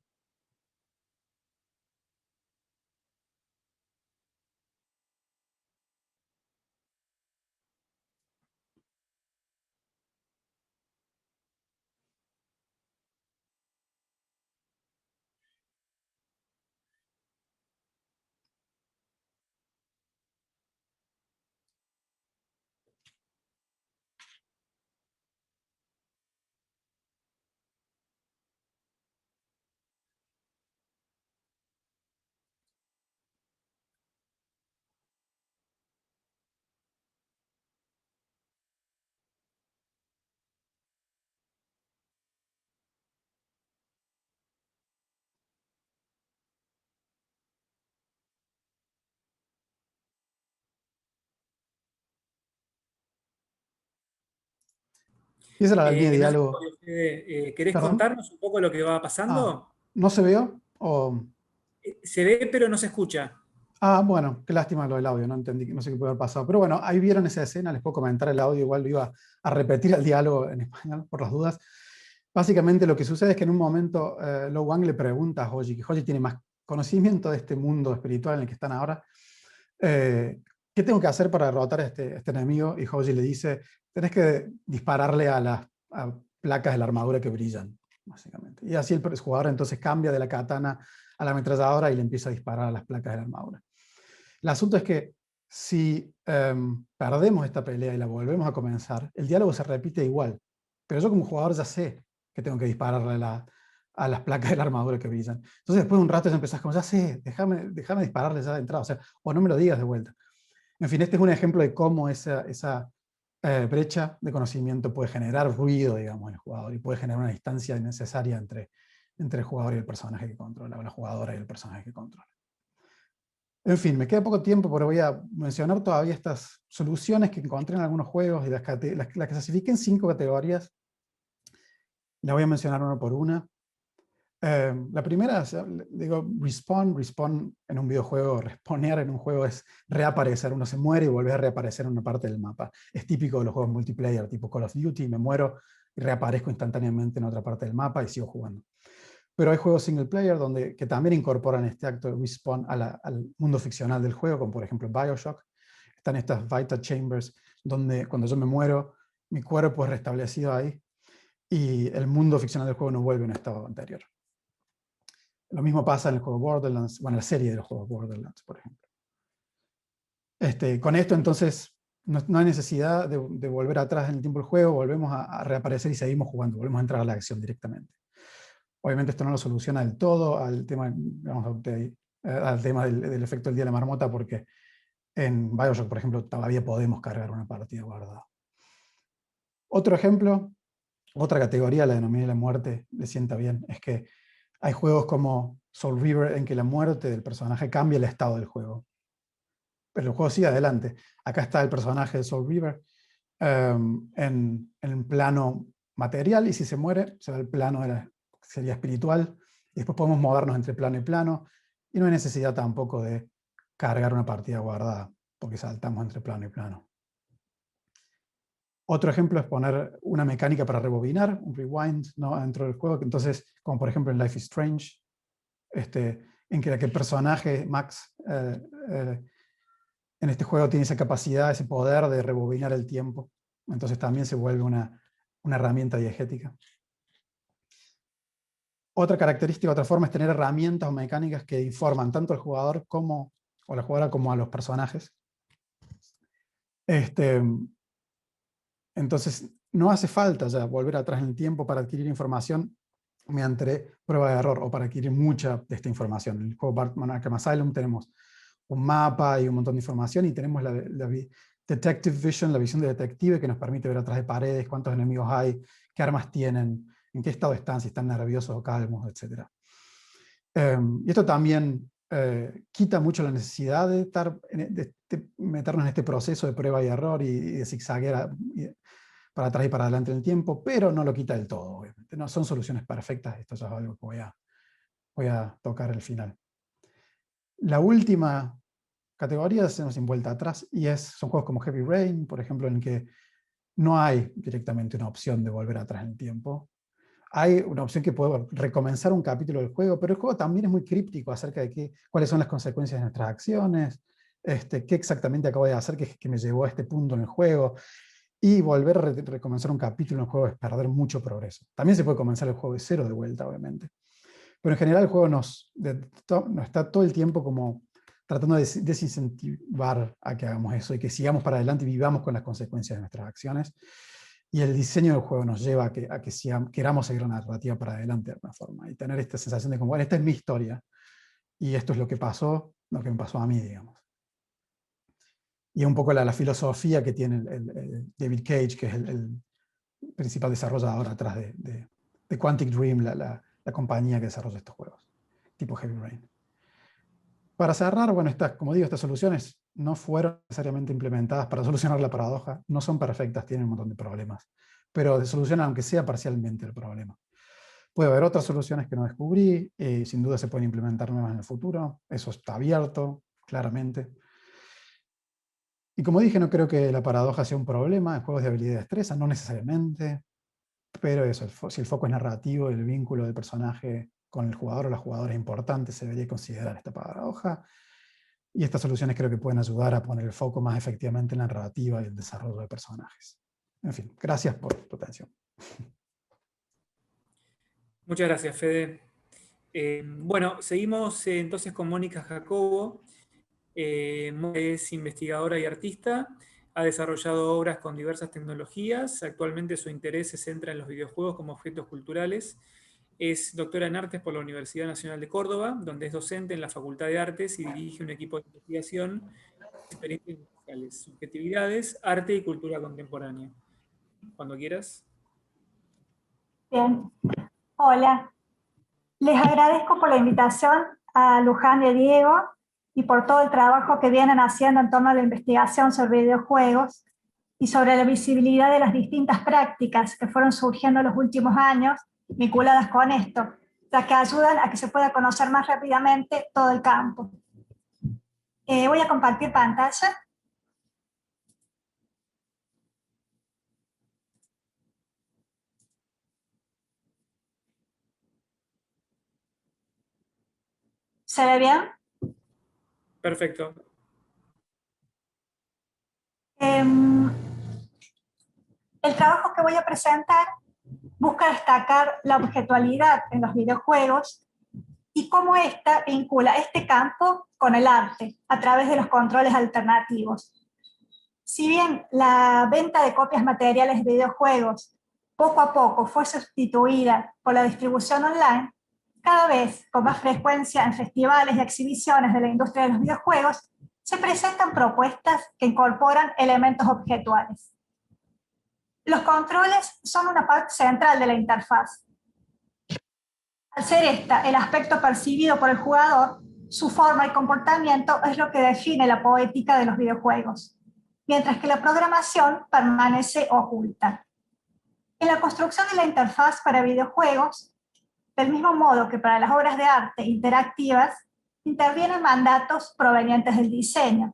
Y esa era la línea de No sé, diálogo. ¿querés ¿Perdón? contarnos un poco lo que va Ah, pasando? ¿no se veo? Se ve, pero no se escucha. Bueno, qué lástima lo del audio, no entendí, no sé qué puede haber pasado. Pero bueno, ahí vieron esa escena, les puedo comentar el audio, igual lo iba a repetir el diálogo en español, por las dudas. Básicamente lo que sucede es que en un momento Lo Wang le pregunta a Hoji, que Hoji tiene más conocimiento de este mundo espiritual en el que están ahora, ¿qué tengo que hacer para derrotar a este enemigo? Y Hoji le dice, tenés que dispararle a placas de la armadura que brillan, básicamente. Y así el jugador entonces cambia de la katana a la ametralladora y le empieza a disparar a las placas de la armadura. El asunto es que si perdemos esta pelea y la volvemos a comenzar, el diálogo se repite igual. Pero yo como jugador ya sé que tengo que dispararle a las placas de la armadura que brillan. Entonces después de un rato ya empezás como, ya sé, déjame dispararle ya de entrada, o sea, o no me lo digas de vuelta. En fin, este es un ejemplo de cómo esa brecha de conocimiento puede generar ruido, digamos, en el jugador y puede generar una distancia innecesaria entre el jugador y el personaje que controla, o la jugadora y el personaje que controla. En fin, me queda poco tiempo, pero voy a mencionar todavía estas soluciones que encontré en algunos juegos y las clasifiqué en 5 categorías. Las voy a mencionar una por una. La primera, digo, respawn en un videojuego, respawnear en un juego es reaparecer, uno se muere y vuelve a reaparecer en una parte del mapa. Es típico de los juegos multiplayer, tipo Call of Duty, me muero y reaparezco instantáneamente en otra parte del mapa y sigo jugando. Pero hay juegos single player que también incorporan este acto de respawn al mundo ficcional del juego, como por ejemplo BioShock. Están estas Vital Chambers, donde cuando yo me muero, mi cuerpo es restablecido ahí y el mundo ficcional del juego no vuelve a un estado anterior. Lo mismo pasa en el juego Borderlands, bueno, en la serie de los juegos Borderlands, por ejemplo. Con esto, entonces, no hay necesidad de volver atrás en el tiempo del juego, volvemos a reaparecer y seguimos jugando, volvemos a entrar a la acción directamente. Obviamente esto no lo soluciona del todo al tema, al tema del efecto del día de la marmota, porque en BioShock, por ejemplo, todavía podemos cargar una partida guardada. Otro ejemplo, otra categoría, la denominé la muerte, le sienta bien, es que hay juegos como Soul River en que la muerte del personaje cambia el estado del juego. Pero el juego sigue adelante. Acá está el personaje de Soul River en plano material, y si se muere, se va al plano sería espiritual, y después podemos movernos entre plano y plano, y no hay necesidad tampoco de cargar una partida guardada, porque saltamos entre plano y plano. Otro ejemplo es poner una mecánica para rebobinar, un rewind, ¿no?, dentro del juego, entonces, como por ejemplo en Life is Strange, en que el personaje, Max, en este juego tiene esa capacidad, ese poder de rebobinar el tiempo, entonces también se vuelve una herramienta diegética. Otra característica, otra forma es tener herramientas o mecánicas que informan tanto al jugador o la jugadora como a los personajes. Entonces, no hace falta ya volver atrás en el tiempo para adquirir información mediante prueba de error o para adquirir mucha de esta información. En el juego Batman Arkham Asylum tenemos un mapa y un montón de información, y tenemos la Detective Vision, la visión de detective, que nos permite ver atrás de paredes cuántos enemigos hay, qué armas tienen, en qué estado están, si están nerviosos o calmos, etc. Y esto también quita mucho la necesidad de meternos en este proceso de prueba y error y de zigzaguear para atrás y para adelante en el tiempo, pero no lo quita del todo, obviamente. No son soluciones perfectas, esto ya es algo que voy a tocar al final. La última categoría hacemos sin vuelta atrás, y son juegos como Heavy Rain, por ejemplo, en que no hay directamente una opción de volver atrás en el tiempo. Hay una opción que puedo recomenzar un capítulo del juego, pero el juego también es muy críptico acerca de cuáles son las consecuencias de nuestras acciones, qué exactamente acabo de hacer que me llevó a este punto en el juego, y volver a recomenzar un capítulo en el juego es perder mucho progreso. También se puede comenzar el juego de cero de vuelta, obviamente. Pero en general el juego nos está todo el tiempo como tratando de desincentivar a que hagamos eso y que sigamos para adelante y vivamos con las consecuencias de nuestras acciones. Y el diseño del juego nos lleva a que queramos seguir una narrativa para adelante de alguna forma y tener esta sensación de como, bueno, esta es mi historia y esto es lo que me pasó a mí, digamos. Y un poco la filosofía que tiene el David Cage, que es el principal desarrollador atrás de Quantic Dream, la compañía que desarrolla estos juegos, tipo Heavy Rain. Para cerrar, bueno, como digo, estas soluciones no fueron necesariamente implementadas para solucionar la paradoja, no son perfectas, tienen un montón de problemas, pero solucionan aunque sea parcialmente el problema. Puede haber otras soluciones que no descubrí, sin duda se pueden implementar nuevas en el futuro, eso está abierto, claramente. Y como dije, no creo que la paradoja sea un problema en juegos de habilidad y destreza, no necesariamente, pero eso, si el foco es narrativo, el vínculo del personaje con el jugador o la jugadora es importante, se debería considerar esta paradoja. Y estas soluciones creo que pueden ayudar a poner el foco más efectivamente en la narrativa y el desarrollo de personajes. En fin, gracias por tu atención. Muchas gracias, Fede. Bueno, seguimos entonces con Mónica Jacobo. Es investigadora y artista. Ha desarrollado obras con diversas tecnologías. Actualmente su interés se centra en los videojuegos como objetos culturales. Es doctora en artes por la Universidad Nacional de Córdoba, donde es docente en la Facultad de Artes y dirige un equipo de investigación de experiencias musicales, subjetividades, arte y cultura contemporánea. Cuando quieras. Bien, hola. Les agradezco por la invitación a Luján y a Diego y por todo el trabajo que vienen haciendo en torno a la investigación sobre videojuegos y sobre la visibilidad de las distintas prácticas que fueron surgiendo en los últimos años vinculadas con esto, ya que ayudan a que se pueda conocer más rápidamente todo el campo. Voy a compartir pantalla. ¿Se ve bien? Perfecto. El trabajo que voy a presentar busca destacar la objetualidad en los videojuegos y cómo ésta vincula este campo con el arte a través de los controles alternativos. Si bien la venta de copias materiales de videojuegos poco a poco fue sustituida por la distribución online, cada vez con más frecuencia en festivales y exhibiciones de la industria de los videojuegos, se presentan propuestas que incorporan elementos objetuales. Los controles son una parte central de la interfaz. Al ser esta el aspecto percibido por el jugador, su forma y comportamiento es lo que define la poética de los videojuegos, mientras que la programación permanece oculta. En la construcción de la interfaz para videojuegos, del mismo modo que para las obras de arte interactivas, intervienen mandatos provenientes del diseño,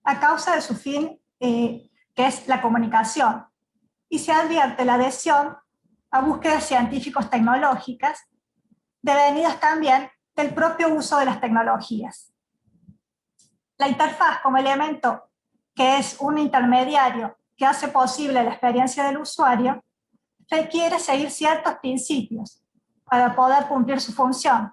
a causa de su fin, que es la comunicación, y se advierte la adhesión a búsquedas científicos tecnológicas, devenidas también del propio uso de las tecnologías. La interfaz como elemento que es un intermediario que hace posible la experiencia del usuario, requiere seguir ciertos principios para poder cumplir su función.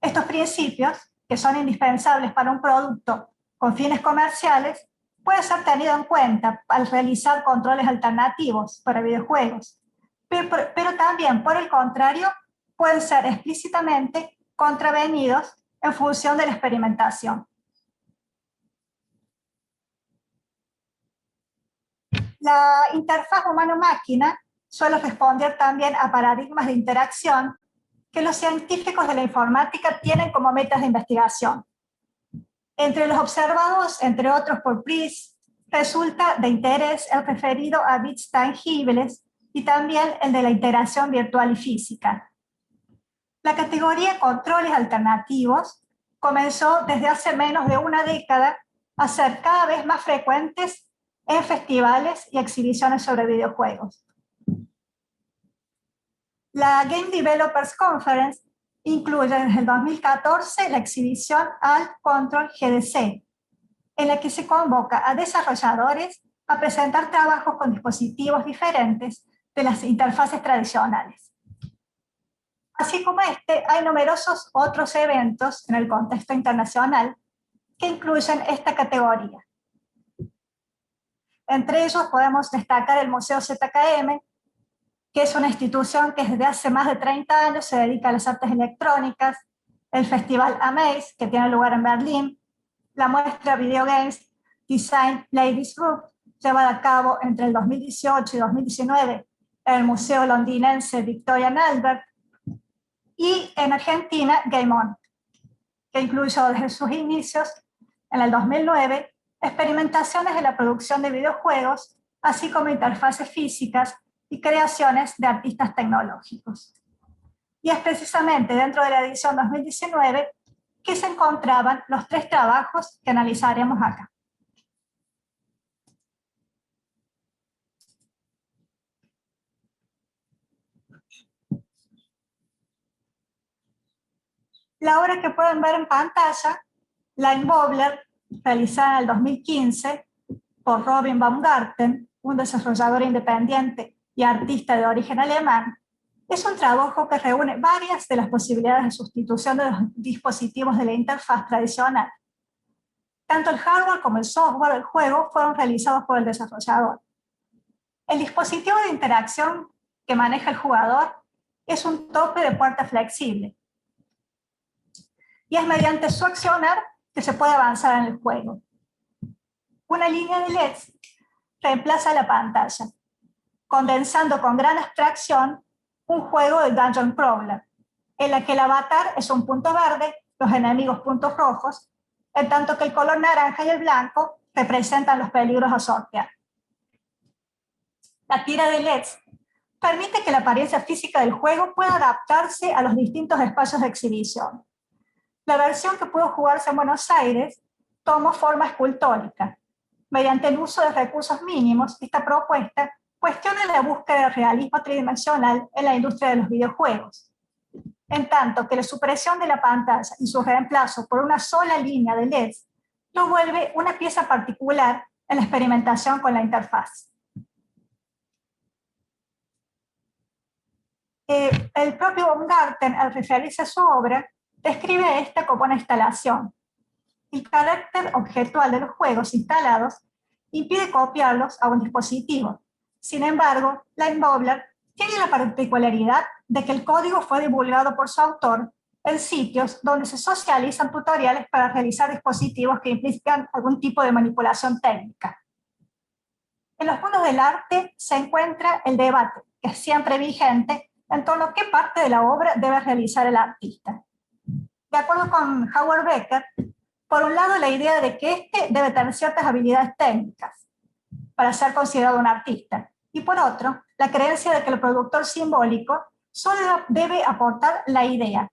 Estos principios, que son indispensables para un producto con fines comerciales, pueden ser tenidos en cuenta al realizar controles alternativos para videojuegos, pero también, por el contrario, pueden ser explícitamente contravenidos en función de la experimentación. La interfaz humano-máquina suele responder también a paradigmas de interacción que los científicos de la informática tienen como metas de investigación. Entre los observados, entre otros por Price, resulta de interés el referido a bits tangibles y también el de la interacción virtual y física. La categoría de controles alternativos comenzó desde hace menos de una década a ser cada vez más frecuentes en festivales y exhibiciones sobre videojuegos. La Game Developers Conference incluye desde el 2014 la exhibición Alt Control GDC, en la que se convoca a desarrolladores a presentar trabajos con dispositivos diferentes de las interfaces tradicionales. Así como este, hay numerosos otros eventos en el contexto internacional que incluyen esta categoría. Entre ellos podemos destacar el Museo ZKM, que es una institución que desde hace más de 30 años se dedica a las artes electrónicas, el Festival Amaze, que tiene lugar en Berlín, la muestra Video Games Design Ladies Group, llevada a cabo entre el 2018 y 2019 en el Museo Londinense Victoria and Albert, y en Argentina Game On, que incluyó desde sus inicios, en el 2009, experimentaciones de la producción de videojuegos, así como interfaces físicas y creaciones de artistas tecnológicos. Y es precisamente dentro de la edición 2019 que se encontraban los 3 trabajos que analizaremos acá. La obra que pueden ver en pantalla, Line Wobbler, realizada en el 2015 por Robin Baumgarten, un desarrollador independiente y artista de origen alemán, Es un trabajo que reúne varias de las posibilidades de sustitución de los dispositivos de la interfaz tradicional. Tanto el hardware como el software del juego fueron realizados por el desarrollador. El dispositivo de interacción que maneja el jugador es un tope de puerta flexible. Y es mediante su accionar que se puede avanzar en el juego. Una línea de LEDs reemplaza la pantalla, condensando con gran abstracción un juego de Dungeon Crawler, en la que el avatar es un punto verde, los enemigos puntos rojos, en tanto que el color naranja y el blanco representan los peligros a sortear. La tira de LEDs permite que la apariencia física del juego pueda adaptarse a los distintos espacios de exhibición. La versión que pudo jugarse en Buenos Aires tomó forma escultórica. Mediante el uso de recursos mínimos, esta propuesta cuestiona la búsqueda de realismo tridimensional en la industria de los videojuegos, en tanto que la supresión de la pantalla y su reemplazo por una sola línea de LEDs lo vuelve una pieza particular en la experimentación con la interfaz. El propio Baumgarten, al referirse a su obra, describe esta como una instalación. El carácter objetual de los juegos instalados impide copiarlos a un dispositivo. Sin embargo, Leinbobler tiene la particularidad de que el código fue divulgado por su autor en sitios donde se socializan tutoriales para realizar dispositivos que implican algún tipo de manipulación técnica. En los mundos del arte se encuentra el debate, que es siempre vigente, en torno a qué parte de la obra debe realizar el artista. De acuerdo con Howard Becker, por un lado la idea de que éste debe tener ciertas habilidades técnicas para ser considerado un artista, y por otro, la creencia de que el productor simbólico solo debe aportar la idea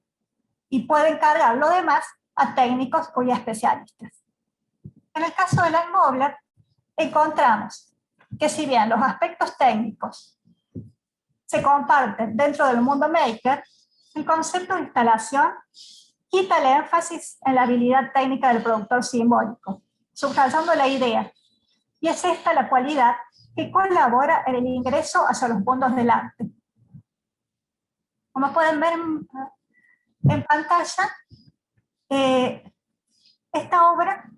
y puede encargar lo demás a técnicos o especialistas. En el caso de Leinbobler, encontramos que si bien los aspectos técnicos se comparten dentro del mundo maker, el concepto de instalación quita el énfasis en la habilidad técnica del productor simbólico, subrayando la idea. Y es esta la cualidad que colabora en el ingreso hacia los mundos del arte. Como pueden ver en pantalla, esta obra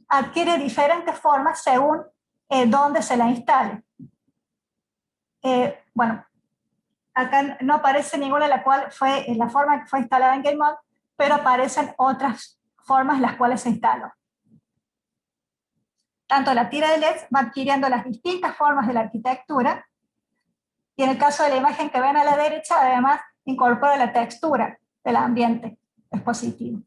adquiere diferentes formas según dónde se la instale. Bueno, acá no aparece ninguna de la cual fue la forma que fue instalada en Game On, pero aparecen otras formas en las cuales se instaló. Tanto la tira de LEDs va adquiriendo las distintas formas de la arquitectura, y en el caso de la imagen que ven a la derecha, además incorpora la textura del ambiente expositivo.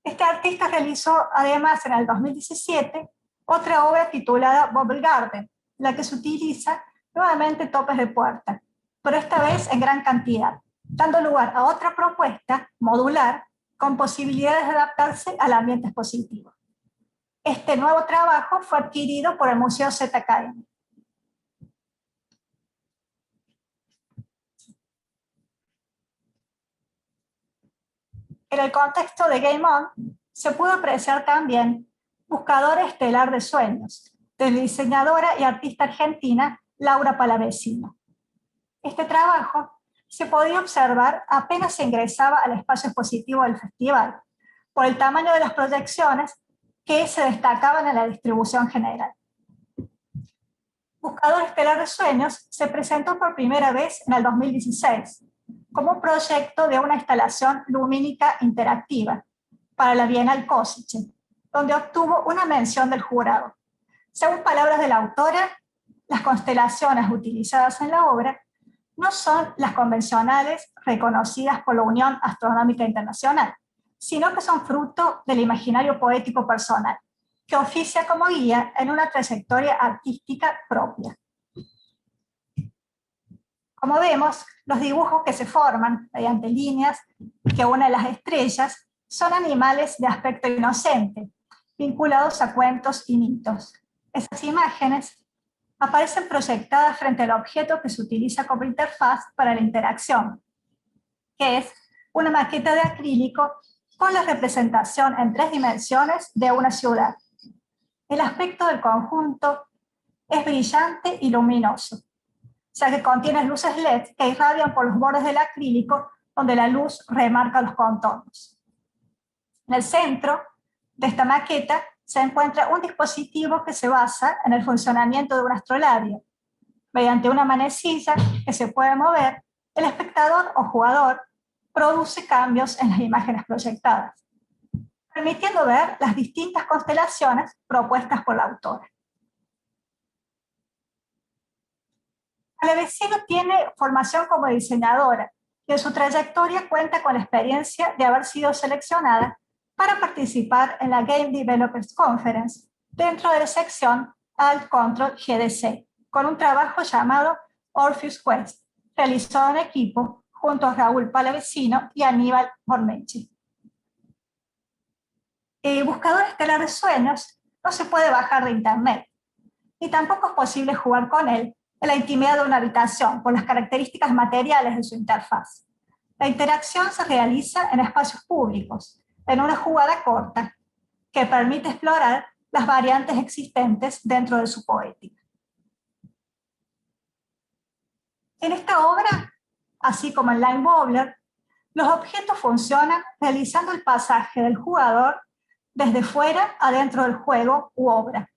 Este artista realizó además en el 2017 otra obra titulada Bubble Garden, en la que se utiliza nuevamente topes de puerta, pero esta vez en gran cantidad, dando lugar a otra propuesta modular con posibilidades de adaptarse al ambiente expositivo. Este nuevo trabajo fue adquirido por el Museo ZKM. En el contexto de Game On, se pudo apreciar también Buscador Estelar de Sueños, de la diseñadora y artista argentina Laura Palavecino. Este trabajo se podía observar apenas se ingresaba al espacio expositivo del festival, por el tamaño de las proyecciones que se destacaban en la distribución general. Buscador Estelar de Sueños se presentó por primera vez en el 2016 como un proyecto de una instalación lumínica interactiva para la Bienal Košice, donde obtuvo una mención del jurado. Según palabras de la autora, las constelaciones utilizadas en la obra no son las convencionales reconocidas por la Unión Astronómica Internacional, sino que son fruto del imaginario poético personal, que oficia como guía en una trayectoria artística propia. Como vemos, los dibujos que se forman mediante líneas que unen las estrellas son animales de aspecto inocente, vinculados a cuentos y mitos. Esas imágenes aparecen proyectadas frente al objeto que se utiliza como interfaz para la interacción, que es una maqueta de acrílico con la representación en 3 dimensiones de una ciudad. El aspecto del conjunto es brillante y luminoso. ya que contiene luces LED que irradian por los bordes del acrílico, donde la luz remarca los contornos. En el centro de esta maqueta se encuentra un dispositivo que se basa en el funcionamiento de un astrolabio. Mediante una manecilla que se puede mover, el espectador o jugador produce cambios en las imágenes proyectadas, permitiendo ver las distintas constelaciones propuestas por la autora. Palavecino tiene formación como diseñadora y en su trayectoria cuenta con la experiencia de haber sido seleccionada para participar en la Game Developers Conference dentro de la sección Alt Control GDC, con un trabajo llamado Orpheus Quest, realizado en equipo junto a Raúl Palavecino y Aníbal Bormenchi. El buscador estelar de sueños no se puede bajar de internet, y tampoco es posible jugar con él en la intimidad de una habitación por las características materiales de su interfaz. La interacción se realiza en espacios públicos, en una jugada corta, que permite explorar las variantes existentes dentro de su poética. En esta obra, así como en Line Wobbler, los objetos funcionan realizando el pasaje del jugador desde fuera a dentro del juego u obra.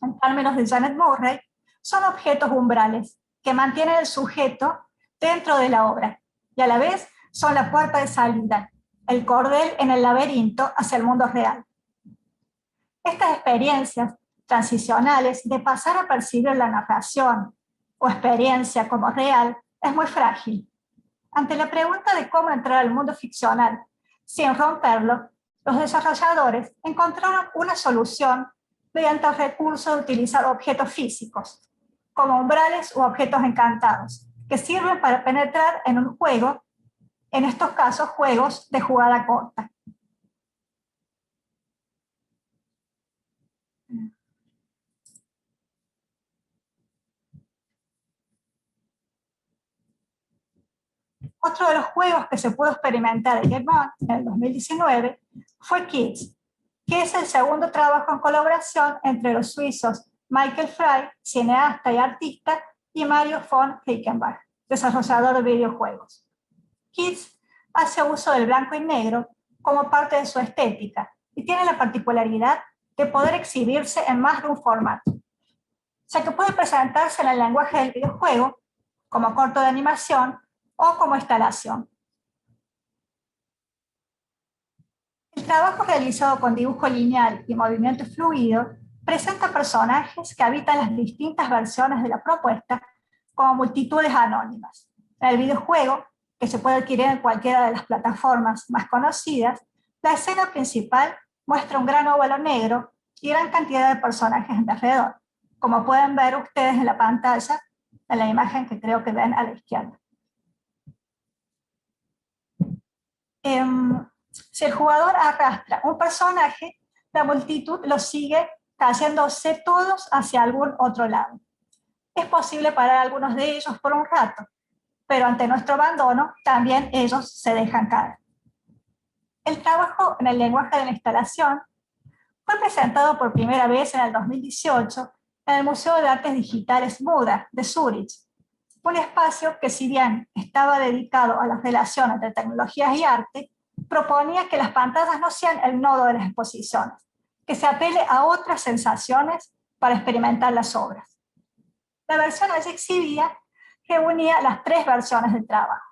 En términos de Janet Murray, son objetos umbrales que mantienen el sujeto dentro de la obra y a la vez son la puerta de salida, el cordel en el laberinto hacia el mundo real. Estas experiencias transicionales de pasar a percibir la narración o experiencia como real es muy frágil. Ante la pregunta de cómo entrar al mundo ficcional sin romperlo, los desarrolladores encontraron una solución mediante el recurso de utilizar objetos físicos, como umbrales u objetos encantados, que sirven para penetrar en un juego, en estos casos juegos de jugada corta. Otro de los juegos que se pudo experimentar en Game On en el 2019 fue Kids, que es el segundo trabajo en colaboración entre los suizos Michael Frey, cineasta y artista, y Mario von Rickenbach, desarrollador de videojuegos. Kids hace uso del blanco y negro como parte de su estética y tiene la particularidad de poder exhibirse en más de un formato, ya que puede presentarse en el lenguaje del videojuego como corto de animación o como instalación. El trabajo realizado con dibujo lineal y movimiento fluido presenta personajes que habitan las distintas versiones de la propuesta como multitudes anónimas. En el videojuego, que se puede adquirir en cualquiera de las plataformas más conocidas, la escena principal muestra un gran óvalo negro y gran cantidad de personajes alrededor, como pueden ver ustedes en la pantalla, en la imagen que creo que ven a la izquierda. Si el jugador arrastra un personaje, la multitud lo sigue cayéndose todos hacia algún otro lado. Es posible parar a algunos de ellos por un rato, pero ante nuestro abandono también ellos se dejan caer. El trabajo en el lenguaje de la instalación fue presentado por primera vez en el 2018 en el Museo de Artes Digitales MUDA de Zúrich, un espacio que, si bien estaba dedicado a la relación entre tecnologías y arte, proponía que las pantallas no sean el nodo de las exposiciones, que se apele a otras sensaciones para experimentar las obras. La versión allí exhibida reunía las tres versiones del trabajo.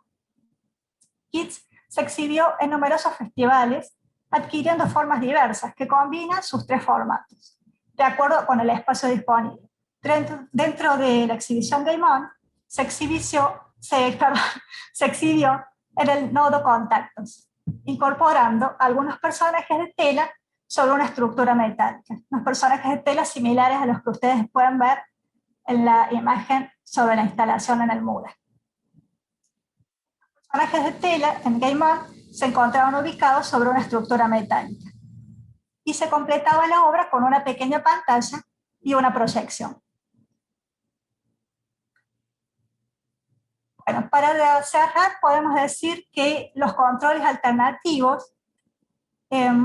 Kids se exhibió en numerosos festivales, adquiriendo formas diversas que combinan sus tres formatos, de acuerdo con el espacio disponible. Dentro de la exhibición Game On, se exhibió en el nodo Contactos, incorporando algunos personajes de tela sobre una estructura metálica. Los personajes de tela similares a los que ustedes pueden ver en la imagen sobre la instalación en el MUDA. Los personajes de tela en Game On se encontraban ubicados sobre una estructura metálica y se completaba la obra con una pequeña pantalla y una proyección. Bueno, para cerrar podemos decir que los controles alternativos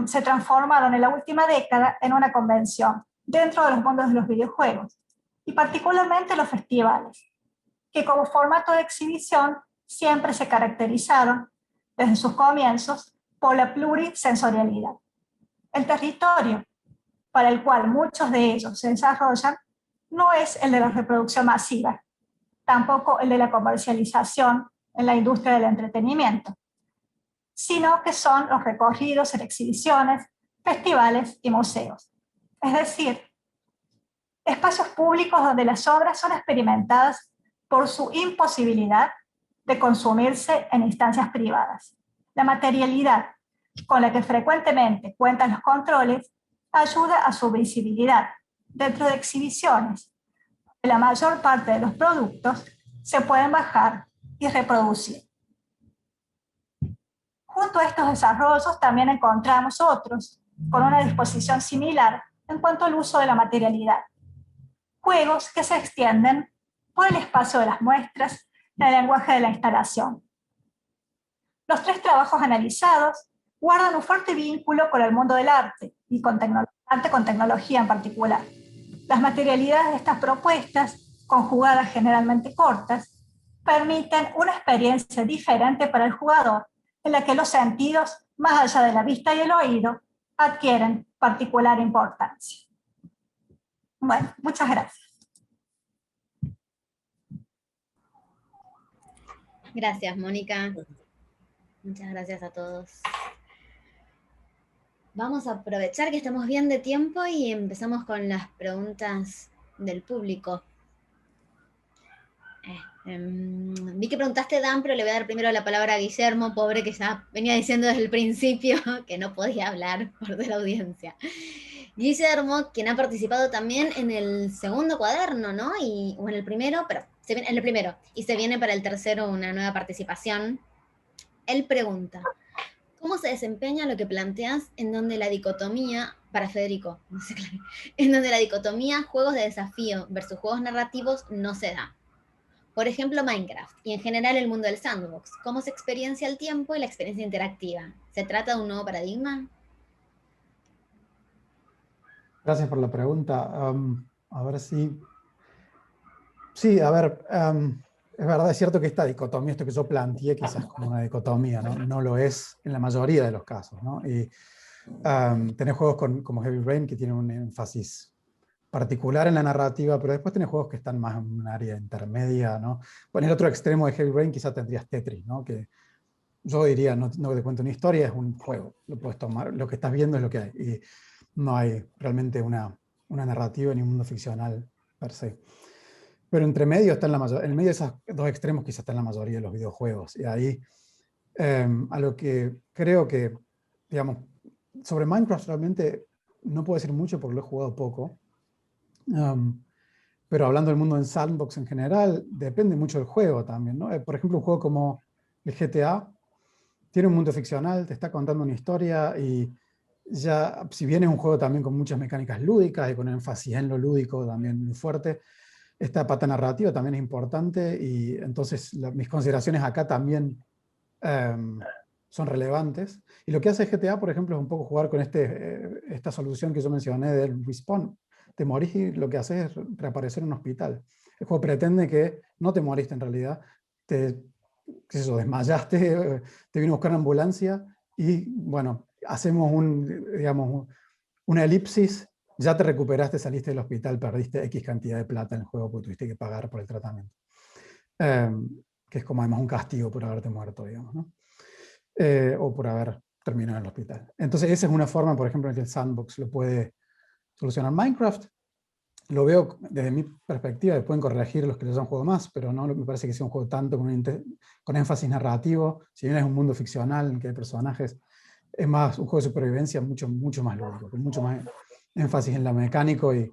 se transformaron en la última década en una convención dentro de los mundos de los videojuegos y particularmente los festivales. que como formato de exhibición siempre se caracterizaron desde sus comienzos por la plurisensorialidad. El territorio para el cual muchos de ellos se desarrollan no es el de la reproducción masiva, tampoco el de la comercialización en la industria del entretenimiento, sino que son los recorridos en exhibiciones, festivales y museos. Es decir, espacios públicos donde las obras son experimentadas por su imposibilidad de consumirse en instancias privadas. La materialidad con la que frecuentemente cuentan los controles ayuda a su visibilidad dentro de exhibiciones. La mayor parte de los productos se pueden bajar y reproducir. Junto a estos desarrollos también encontramos otros con una disposición similar en cuanto al uso de la materialidad. Juegos que se extienden por el espacio de las muestras en el lenguaje de la instalación. Los 3 trabajos analizados guardan un fuerte vínculo con el mundo del arte y con tecnología en particular. Las materialidades de estas propuestas, conjugadas generalmente cortas, permiten una experiencia diferente para el jugador, en la que los sentidos, más allá de la vista y el oído, adquieren particular importancia. Bueno, muchas gracias. Gracias, Mónica. Muchas gracias a todos. Vamos a aprovechar que estamos bien de tiempo y empezamos con las preguntas del público. Vi que preguntaste, Dan, pero le voy a dar primero la palabra a Guillermo, pobre, que ya venía diciendo desde el principio que no podía hablar por de la audiencia. Guillermo, quien ha participado también en el segundo cuaderno, ¿no? O en el primero, pero en el primero, y se viene para el tercero una nueva participación. Él pregunta, ¿cómo se desempeña lo que planteas en donde la dicotomía, para Federico, no sé, claro, en donde la dicotomía juegos de desafío versus juegos narrativos no se da? Por ejemplo, Minecraft, y en general el mundo del sandbox. ¿Cómo se experiencia el tiempo y la experiencia interactiva? ¿Se trata de un nuevo paradigma? Gracias por la pregunta. A ver si... Sí, a ver, es verdad, es cierto que esta dicotomía, esto que yo planteé, quizás como una dicotomía, ¿no? No lo es en la mayoría de los casos, ¿no? Y tenés juegos como Heavy Rain que tienen un énfasis particular en la narrativa, pero después tenés juegos que están más en un área intermedia, ¿no? Bueno, en el otro extremo de Heavy Rain quizás tendrías Tetris, ¿no? Que yo diría, no te cuento una historia, es un juego, lo puedes tomar, lo que estás viendo es lo que hay, y no hay realmente una narrativa ni un mundo ficcional per se. Pero entre medio está en medio de esos 2 extremos quizás está en la mayoría de los videojuegos, y ahí a lo que creo que, digamos, sobre Minecraft realmente no puedo decir mucho porque lo he jugado poco, pero hablando del mundo en sandbox en general, depende mucho del juego también, ¿no? Por ejemplo, un juego como el GTA tiene un mundo ficcional, te está contando una historia y ya, si bien es un juego también con muchas mecánicas lúdicas y con énfasis en lo lúdico también muy fuerte, esta pata narrativa también es importante y entonces mis consideraciones acá también son relevantes. Y lo que hace GTA, por ejemplo, es un poco jugar con esta solución que yo mencioné del respawn. Te morís y lo que haces es reaparecer en un hospital. El juego pretende que no te moriste en realidad, qué sé yo, desmayaste, te vino a buscar una ambulancia y, bueno, hacemos una elipsis, ya te recuperaste, saliste del hospital, perdiste X cantidad de plata en el juego porque tuviste que pagar por el tratamiento. Que es como además un castigo por haberte muerto, digamos, ¿no? O por haber terminado en el hospital. Entonces esa es una forma, por ejemplo, en que el sandbox lo puede solucionar. Minecraft lo veo desde mi perspectiva, pueden corregir los que les han jugado más, pero no me parece que sea un juego tanto con énfasis narrativo, si bien es un mundo ficcional en que hay personajes, es más un juego de supervivencia mucho más lúdico, con mucho más énfasis en lo mecánico y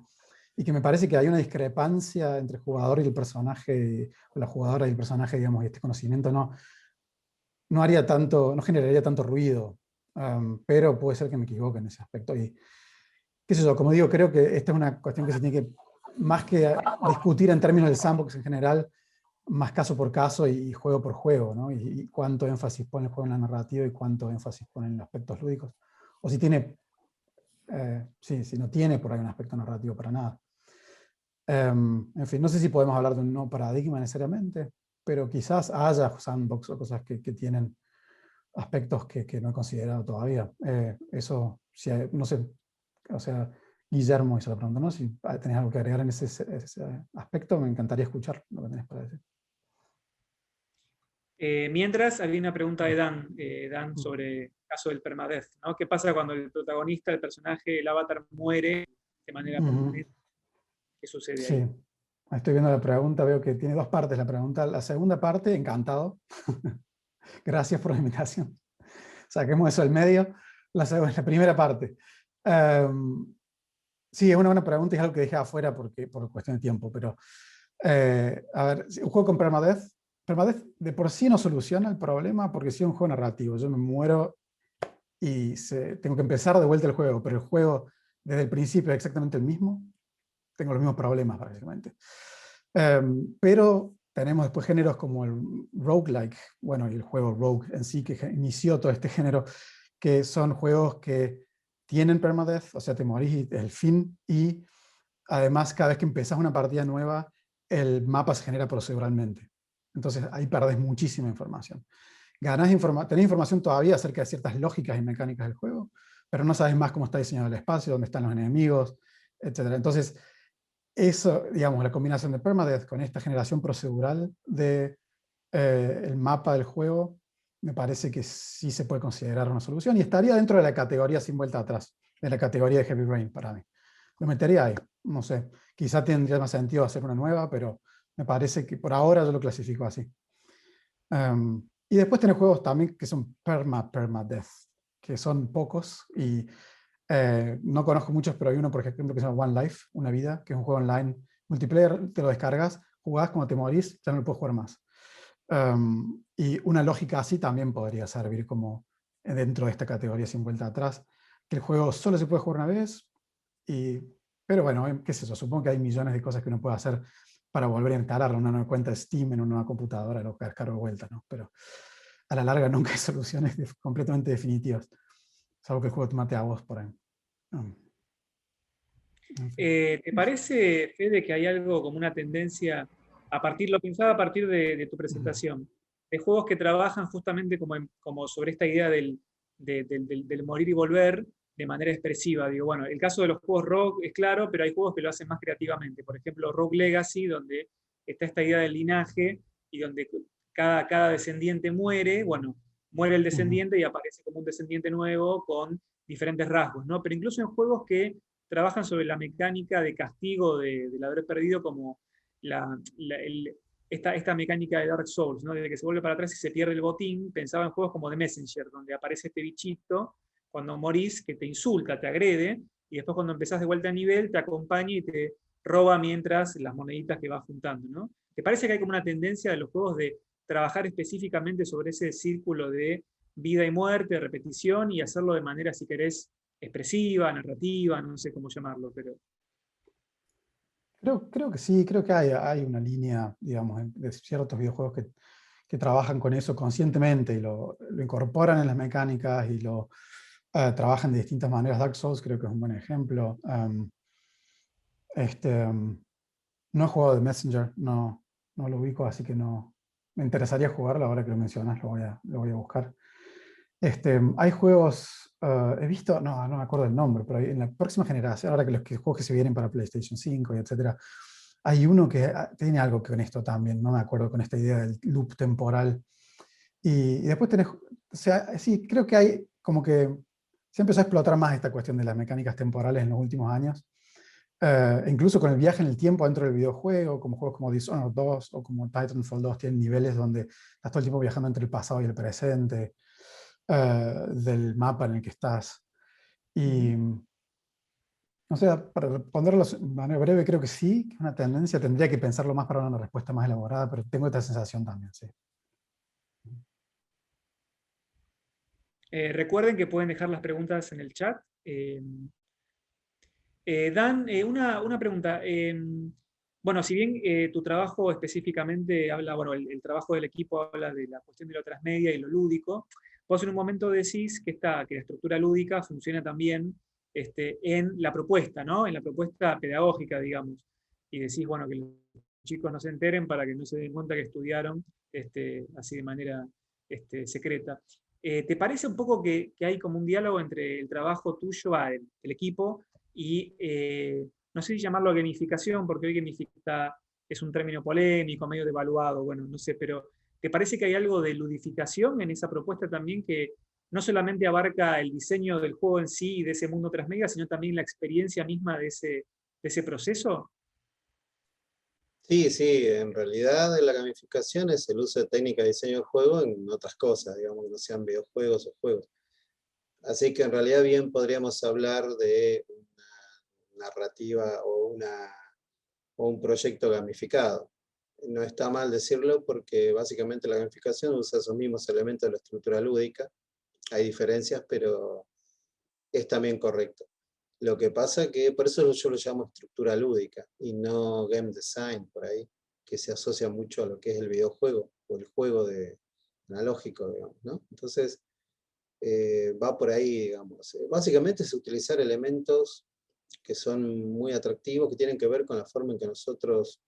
que me parece que hay una discrepancia entre el jugador y el personaje, o la jugadora y el personaje, digamos, y este conocimiento no generaría tanto ruido, pero puede ser que me equivoque en ese aspecto. Y qué sé yo, como digo, creo que esta es una cuestión que se tiene que, más que discutir en términos del sandbox en general, más caso por caso y juego por juego, ¿no? Y cuánto énfasis pone el juego en la narrativa y cuánto énfasis pone en los aspectos lúdicos. O si tiene, si no tiene por ahí un aspecto narrativo para nada. En fin, no sé si podemos hablar de un nuevo paradigma necesariamente, pero quizás haya sandbox o cosas que tienen aspectos que no he considerado todavía. Eso, si no sé, o sea, Guillermo hizo la pregunta, ¿no? Si tenés algo que agregar en ese aspecto, me encantaría escuchar lo que tenés para decir. Mientras, había una pregunta de Dan sobre el caso del permadeath, ¿no? ¿Qué pasa cuando el protagonista, el personaje, el avatar muere de manera permanente? ¿Qué sucede ahí? Sí, estoy viendo la pregunta, veo que tiene dos partes la pregunta. La segunda parte, encantado. Gracias por la invitación. Saquemos eso del medio. La primera parte. Sí, es una buena pregunta y es algo que dejé afuera por cuestión de tiempo, pero a ver, un juego con permadeath de por sí no soluciona el problema porque si es un juego narrativo, yo me muero y tengo que empezar de vuelta el juego, pero el juego desde el principio es exactamente el mismo, tengo los mismos problemas básicamente. Pero tenemos después géneros como el roguelike, bueno, y el juego rogue en sí que inició todo este género, que son juegos que tienen permadeath, o sea, te morís y es el fin, y además cada vez que empezás una partida nueva, el mapa se genera proceduralmente. Entonces ahí perdés muchísima información. Tenés información todavía acerca de ciertas lógicas y mecánicas del juego, pero no sabes más cómo está diseñado el espacio, dónde están los enemigos, etc. Entonces, eso, digamos, la combinación de permadeath con esta generación procedural de el mapa del juego, me parece que sí se puede considerar una solución y estaría dentro de la categoría sin vuelta atrás, de la categoría de Heavy Rain para mí. Lo metería ahí, no sé, quizá tendría más sentido hacer una nueva, pero me parece que por ahora yo lo clasifico así. Y después tenés juegos también que son permadeath, que son pocos y no conozco muchos, pero hay uno, por ejemplo, que se llama One Life, Una Vida, que es un juego online multiplayer, te lo descargas, jugás, cuando te morís, ya no lo puedes jugar más. Y una lógica así también podría servir como dentro de esta categoría sin vuelta atrás, que el juego solo se puede jugar una vez, pero bueno, qué es eso, supongo que hay millones de cosas que uno puede hacer para volver a instalar una nueva cuenta de Steam en una nueva computadora, lo que descargo de vuelta, ¿no? Pero a la larga nunca hay soluciones completamente definitivas, salvo que el juego te mate a vos por ahí. ¿Te parece, Fede, que hay algo como una tendencia, lo pensaba a partir de tu presentación, de juegos que trabajan justamente como sobre esta idea del morir y volver de manera expresiva? Digo, bueno, el caso de los juegos Rogue es claro, pero hay juegos que lo hacen más creativamente. Por ejemplo, Rogue Legacy, donde está esta idea del linaje y donde cada descendiente muere, bueno, muere el descendiente y aparece como un descendiente nuevo con diferentes rasgos, ¿no? Pero incluso en juegos que trabajan sobre la mecánica de castigo del haber perdido, como esta mecánica de Dark Souls, ¿no? Desde que se vuelve para atrás y se pierde el botín. Pensaba en juegos como The Messenger, donde aparece este bichito cuando morís que te insulta, te agrede, y después cuando empezás de vuelta a nivel te acompaña y te roba mientras las moneditas que vas juntando, ¿no? ¿Te parece que hay como una tendencia de los juegos de trabajar específicamente sobre ese círculo de vida y muerte, repetición, y hacerlo de manera, si querés, expresiva, narrativa, no sé cómo llamarlo, pero... Creo que sí, creo que hay una línea, digamos, de ciertos videojuegos que trabajan con eso conscientemente y lo incorporan en las mecánicas y lo trabajan de distintas maneras. Dark Souls creo que es un buen ejemplo. No he jugado de Messenger, no lo ubico, así que no me interesaría jugarlo ahora que lo mencionas, lo voy a buscar. Hay juegos, he visto, no me acuerdo el nombre, pero en la próxima generación, ahora que los juegos que se vienen para PlayStation 5 y etcétera, hay uno que tiene algo que con esto también, no me acuerdo, con esta idea del loop temporal. Y después tenés, o sea, sí, creo que hay como que se empezó a explotar más esta cuestión de las mecánicas temporales en los últimos años. Incluso con el viaje en el tiempo dentro del videojuego, como juegos como Dishonored 2 o como Titanfall 2 tienen niveles donde estás todo el tiempo viajando entre el pasado y el presente del mapa en el que estás. Y, o sea, para responderlo de manera breve, creo que sí, que es una tendencia, tendría que pensarlo más para una respuesta más elaborada, pero tengo esta sensación también, sí. Recuerden que pueden dejar las preguntas en el chat. Dan, una pregunta. Bueno, si bien tu trabajo específicamente habla, bueno, el trabajo del equipo habla de la cuestión de lo transmedia y lo lúdico, vos en un momento decís que la estructura lúdica funciona también en la propuesta, ¿no? En la propuesta pedagógica, digamos. y decís, bueno, que los chicos no se enteren para que no se den cuenta que estudiaron así de manera secreta. ¿Te parece un poco que hay como un diálogo entre el trabajo tuyo, el equipo, y no sé si llamarlo gamificación, porque hoy gamifica es un término polémico, medio devaluado, bueno, no sé, pero ¿te parece que hay algo de ludificación en esa propuesta también que no solamente abarca el diseño del juego en sí y de ese mundo transmedia, sino también la experiencia misma de ese proceso? Sí, sí, en realidad la gamificación es el uso de técnicas de diseño de juego en otras cosas, digamos, que no sean videojuegos o juegos. Así que en realidad bien podríamos hablar de una narrativa o un proyecto gamificado. No está mal decirlo porque básicamente la gamificación usa esos mismos elementos de la estructura lúdica. Hay diferencias, pero es también correcto. Lo que pasa que por eso yo lo llamo estructura lúdica y no game design por ahí, que se asocia mucho a lo que es el videojuego o el juego analógico, digamos, ¿no? Entonces, va por ahí, digamos. Básicamente es utilizar elementos que son muy atractivos, que tienen que ver con la forma en que nosotros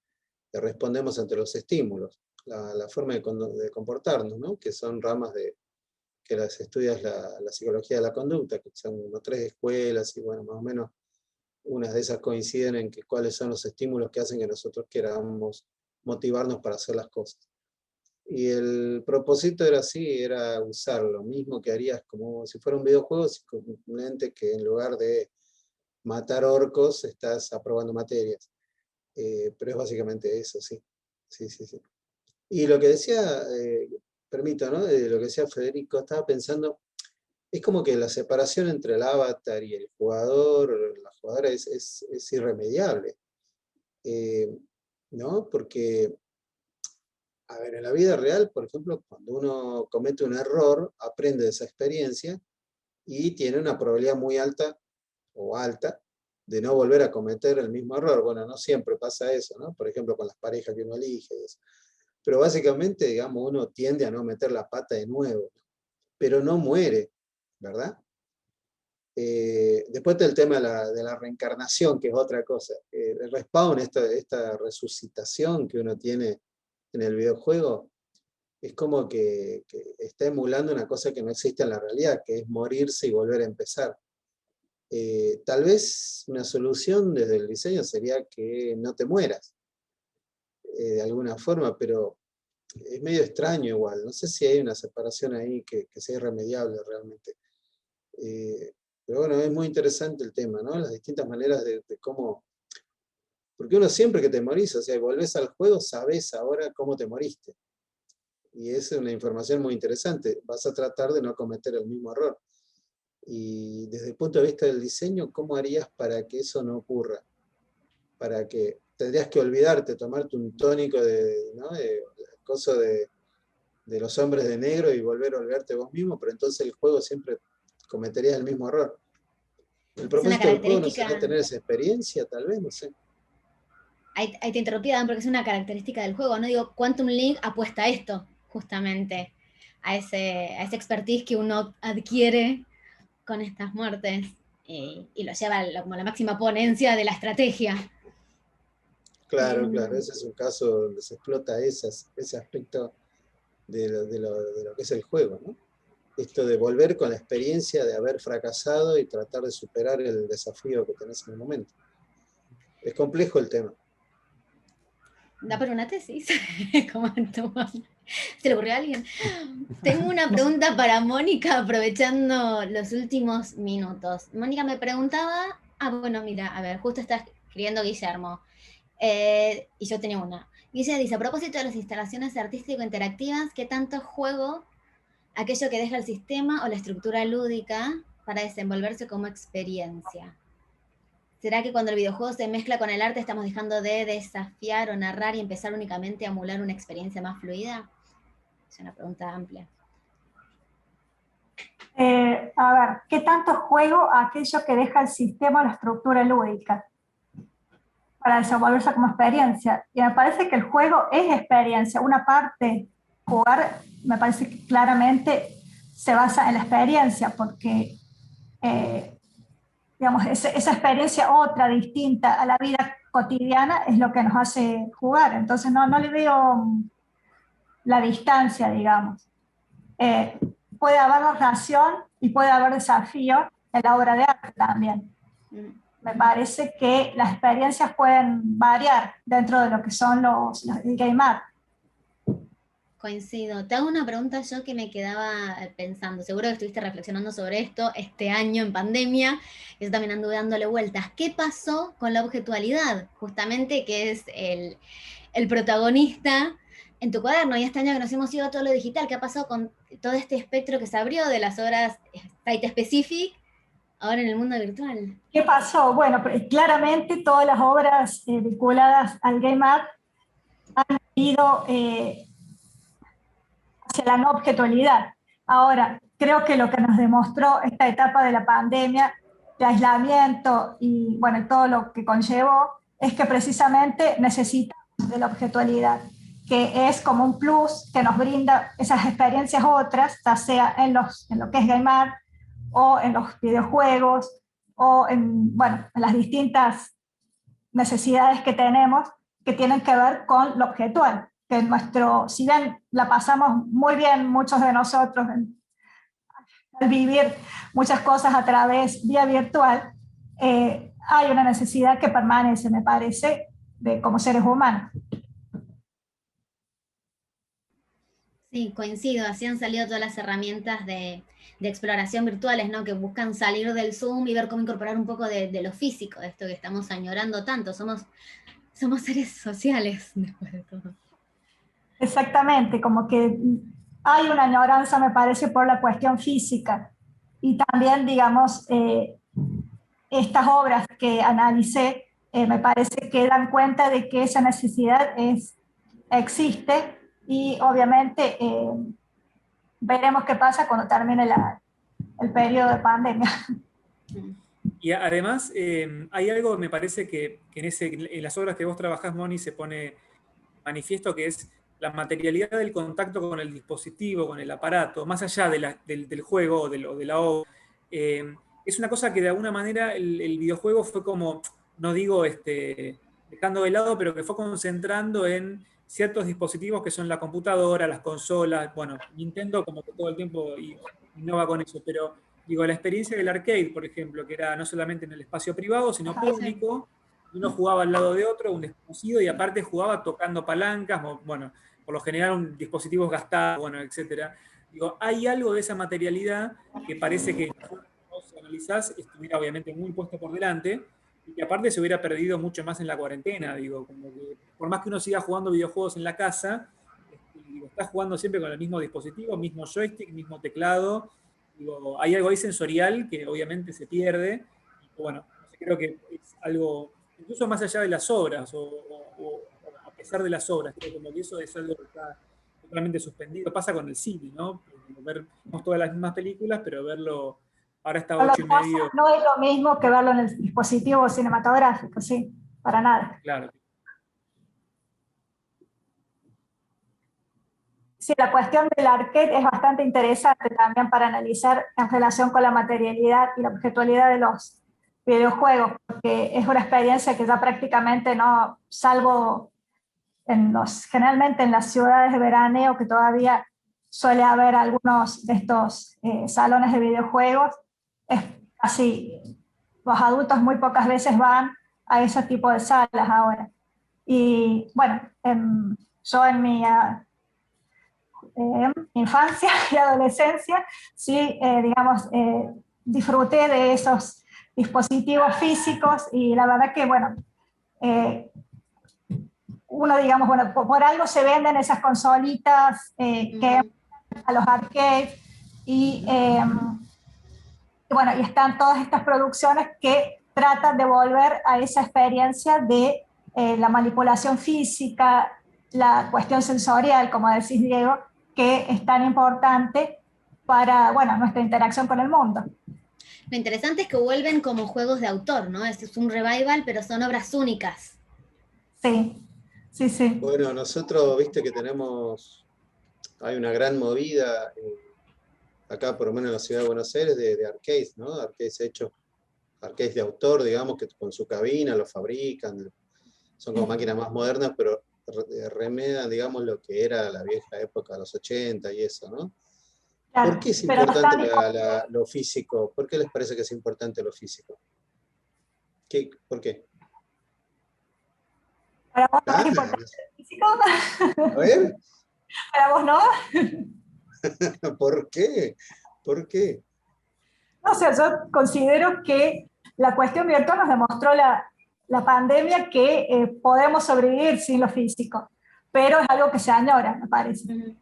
respondemos ante los estímulos, la forma de comportarnos, ¿no? Que son ramas que las estudias la psicología de la conducta, que son como 3 escuelas, y bueno, más o menos unas de esas coinciden en que cuáles son los estímulos que hacen que nosotros queramos motivarnos para hacer las cosas. Y el propósito era así, era usar lo mismo que harías como si fuera un videojuego, simplemente que en lugar de matar orcos, estás aprobando materias. Pero es básicamente eso, sí. Sí, sí, sí. Y lo que decía, permito, ¿no? Lo que decía Federico, estaba pensando, es como que la separación entre el avatar y el jugador, la jugadora es irremediable. ¿No? Porque, a ver, en la vida real, por ejemplo, cuando uno comete un error, aprende de esa experiencia y tiene una probabilidad muy alta o alta de no volver a cometer el mismo error. Bueno, no siempre pasa eso, ¿no? Por ejemplo, con las parejas que uno elige y eso. Pero básicamente, digamos, uno tiende a no meter la pata de nuevo, pero no muere, ¿verdad? Después está el tema de la reencarnación, que es otra cosa. El respawn, esta resucitación que uno tiene en el videojuego, es como que está emulando una cosa que no existe en la realidad, que es morirse y volver a empezar. Tal vez una solución desde el diseño sería que no te mueras, de alguna forma, pero es medio extraño igual. No sé si hay una separación ahí que sea irremediable realmente. Pero bueno, es muy interesante el tema, ¿no? Las distintas maneras de cómo... Porque uno siempre que te morís, o sea, volvés al juego, sabés ahora cómo te moriste. Y es una información muy interesante. Vas a tratar de no cometer el mismo error. Y desde el punto de vista del diseño, ¿cómo harías para que eso no ocurra? Para que tendrías que olvidarte, tomarte un tónico ¿no? de cosa de los hombres de negro y volver a olvidarte vos mismo, pero entonces el juego siempre cometerías el mismo error. El Es una propósito del juego no característica, sería tener esa experiencia, tal vez, no sé. ahí te interrumpí, Dan, porque es una característica del juego, ¿no? Digo, Quantum Link apuesta a esto, justamente, a esa expertise que uno adquiere con estas muertes y lo lleva como la máxima ponencia de la estrategia. Claro, claro, ese es un caso donde se explota ese aspecto de lo que es el juego, ¿no? Esto de volver con la experiencia de haber fracasado y tratar de superar el desafío que tenés en el momento. Es complejo el tema. Da para una tesis. ¿Se le ocurrió a alguien? Tengo una pregunta para Mónica, aprovechando los últimos minutos. Mónica me preguntaba, bueno, mira, a ver, justo está escribiendo Guillermo, y yo tenía una. Guille dice, a propósito de las instalaciones artístico-interactivas, ¿qué tanto juego aquello que deja el sistema o la estructura lúdica para desenvolverse como experiencia? ¿Será que cuando el videojuego se mezcla con el arte estamos dejando de desafiar o narrar y empezar únicamente a emular una experiencia más fluida? Es una pregunta amplia. A ver, ¿qué tanto juego aquello que deja el sistema o la estructura lúdica para desenvolverse como experiencia? Y me parece que el juego es experiencia. Una parte, jugar, me parece que claramente se basa en la experiencia, porque digamos, esa experiencia otra, distinta a la vida cotidiana, es lo que nos hace jugar. Entonces no le veo la distancia, digamos. Puede haber narración y puede haber desafío en la obra de arte también. Me parece que las experiencias pueden variar dentro de lo que son el game art. Coincido. Te hago una pregunta yo que me quedaba pensando. Seguro que estuviste reflexionando sobre esto este año en pandemia. Yo también anduve dándole vueltas. ¿Qué pasó con la objetualidad? Justamente que es el protagonista en tu cuaderno. Y este año que nos hemos ido a todo lo digital, ¿qué ha pasado con todo este espectro que se abrió de las obras site specific ahora en el mundo virtual? ¿Qué pasó? Bueno, claramente todas las obras vinculadas al game art han ido hacia la no objetualidad. Ahora, creo que lo que nos demostró esta etapa de la pandemia, de aislamiento y bueno, todo lo que conllevó, es que precisamente necesitamos de la objetualidad, que es como un plus que nos brinda esas experiencias otras, ya sea en lo que es game art, o en los videojuegos, o bueno, en las distintas necesidades que tenemos que tienen que ver con lo objetual. Que si bien la pasamos muy bien muchos de nosotros al vivir muchas cosas a través vía virtual, hay una necesidad que permanece, me parece, como seres humanos. Sí, coincido. Así han salido todas las herramientas de exploración virtuales, ¿no? Que buscan salir del Zoom y ver cómo incorporar un poco de lo físico, de esto que estamos añorando tanto. Somos seres sociales, después de todo. Exactamente, como que hay una añoranza, me parece, por la cuestión física. Y también, digamos, estas obras que analicé, me parece que dan cuenta de que esa necesidad existe y obviamente veremos qué pasa cuando termine el periodo de pandemia. Y además hay algo, me parece, que en las obras que vos trabajás, Moni, se pone manifiesto, que es la materialidad del contacto con el dispositivo, con el aparato, más allá del juego o de la obra. Es una cosa que de alguna manera el videojuego fue como, no digo dejando de lado, pero que fue concentrando en ciertos dispositivos que son la computadora, las consolas. Bueno, Nintendo como que todo el tiempo innova con eso, pero digo, la experiencia del arcade, por ejemplo, que era no solamente en el espacio privado, sino público. Uno jugaba al lado de otro, un desconocido, y aparte jugaba tocando palancas, bueno, por lo general dispositivos gastados, bueno, etc. Digo, hay algo de esa materialidad que parece que, si analizás, estuviera obviamente muy puesto por delante, y que aparte se hubiera perdido mucho más en la cuarentena. Digo, como que por más que uno siga jugando videojuegos en la casa, está jugando siempre con el mismo dispositivo, mismo joystick, mismo teclado. Digo, hay algo ahí sensorial que obviamente se pierde. Y bueno, creo que es algo, incluso más allá de las obras, o a pesar de las obras, creo que eso es algo que está totalmente suspendido. Pasa con el cine, ¿no? Vemos todas las mismas películas, pero verlo ahora está 8:30. No es lo mismo que verlo en el dispositivo cinematográfico, sí, para nada. Claro. Sí, la cuestión del arcade es bastante interesante también para analizar en relación con la materialidad y la objetualidad de los videojuegos, porque es una experiencia que ya prácticamente no, salvo generalmente en las ciudades de veraneo, que todavía suele haber algunos de estos salones de videojuegos, es casi, los adultos muy pocas veces van a ese tipo de salas ahora. Y bueno, yo en mi infancia y adolescencia, sí, digamos, disfruté de esos dispositivos físicos y la verdad que, bueno, uno, digamos, bueno, por algo se venden esas consolitas que a los arcades y bueno, y están todas estas producciones que tratan de volver a esa experiencia de la manipulación física, la cuestión sensorial, como decís, Diego, que es tan importante para, bueno, nuestra interacción con el mundo. Lo interesante es que vuelven como juegos de autor, ¿no? Este es un revival, pero son obras únicas. Sí, sí, sí. Bueno, nosotros, viste que hay una gran movida acá, por lo menos en la ciudad de Buenos Aires, de arcades, ¿no? Arcades hechos arcades de autor, digamos, que con su cabina lo fabrican, son como máquinas más modernas, pero remedan, digamos, lo que era la vieja época de los 80 y eso, ¿no? Claro, ¿Por qué es pero no importante están lo físico? ¿Por qué les parece que es importante lo físico? ¿Por qué? para vos no es Ah, importante el físico, a ver, para vos no. ¿por qué? ¿Por qué? No sé, yo considero que la cuestión virtual nos demostró la pandemia que podemos sobrevivir sin lo físico, pero es algo que se añora, me parece.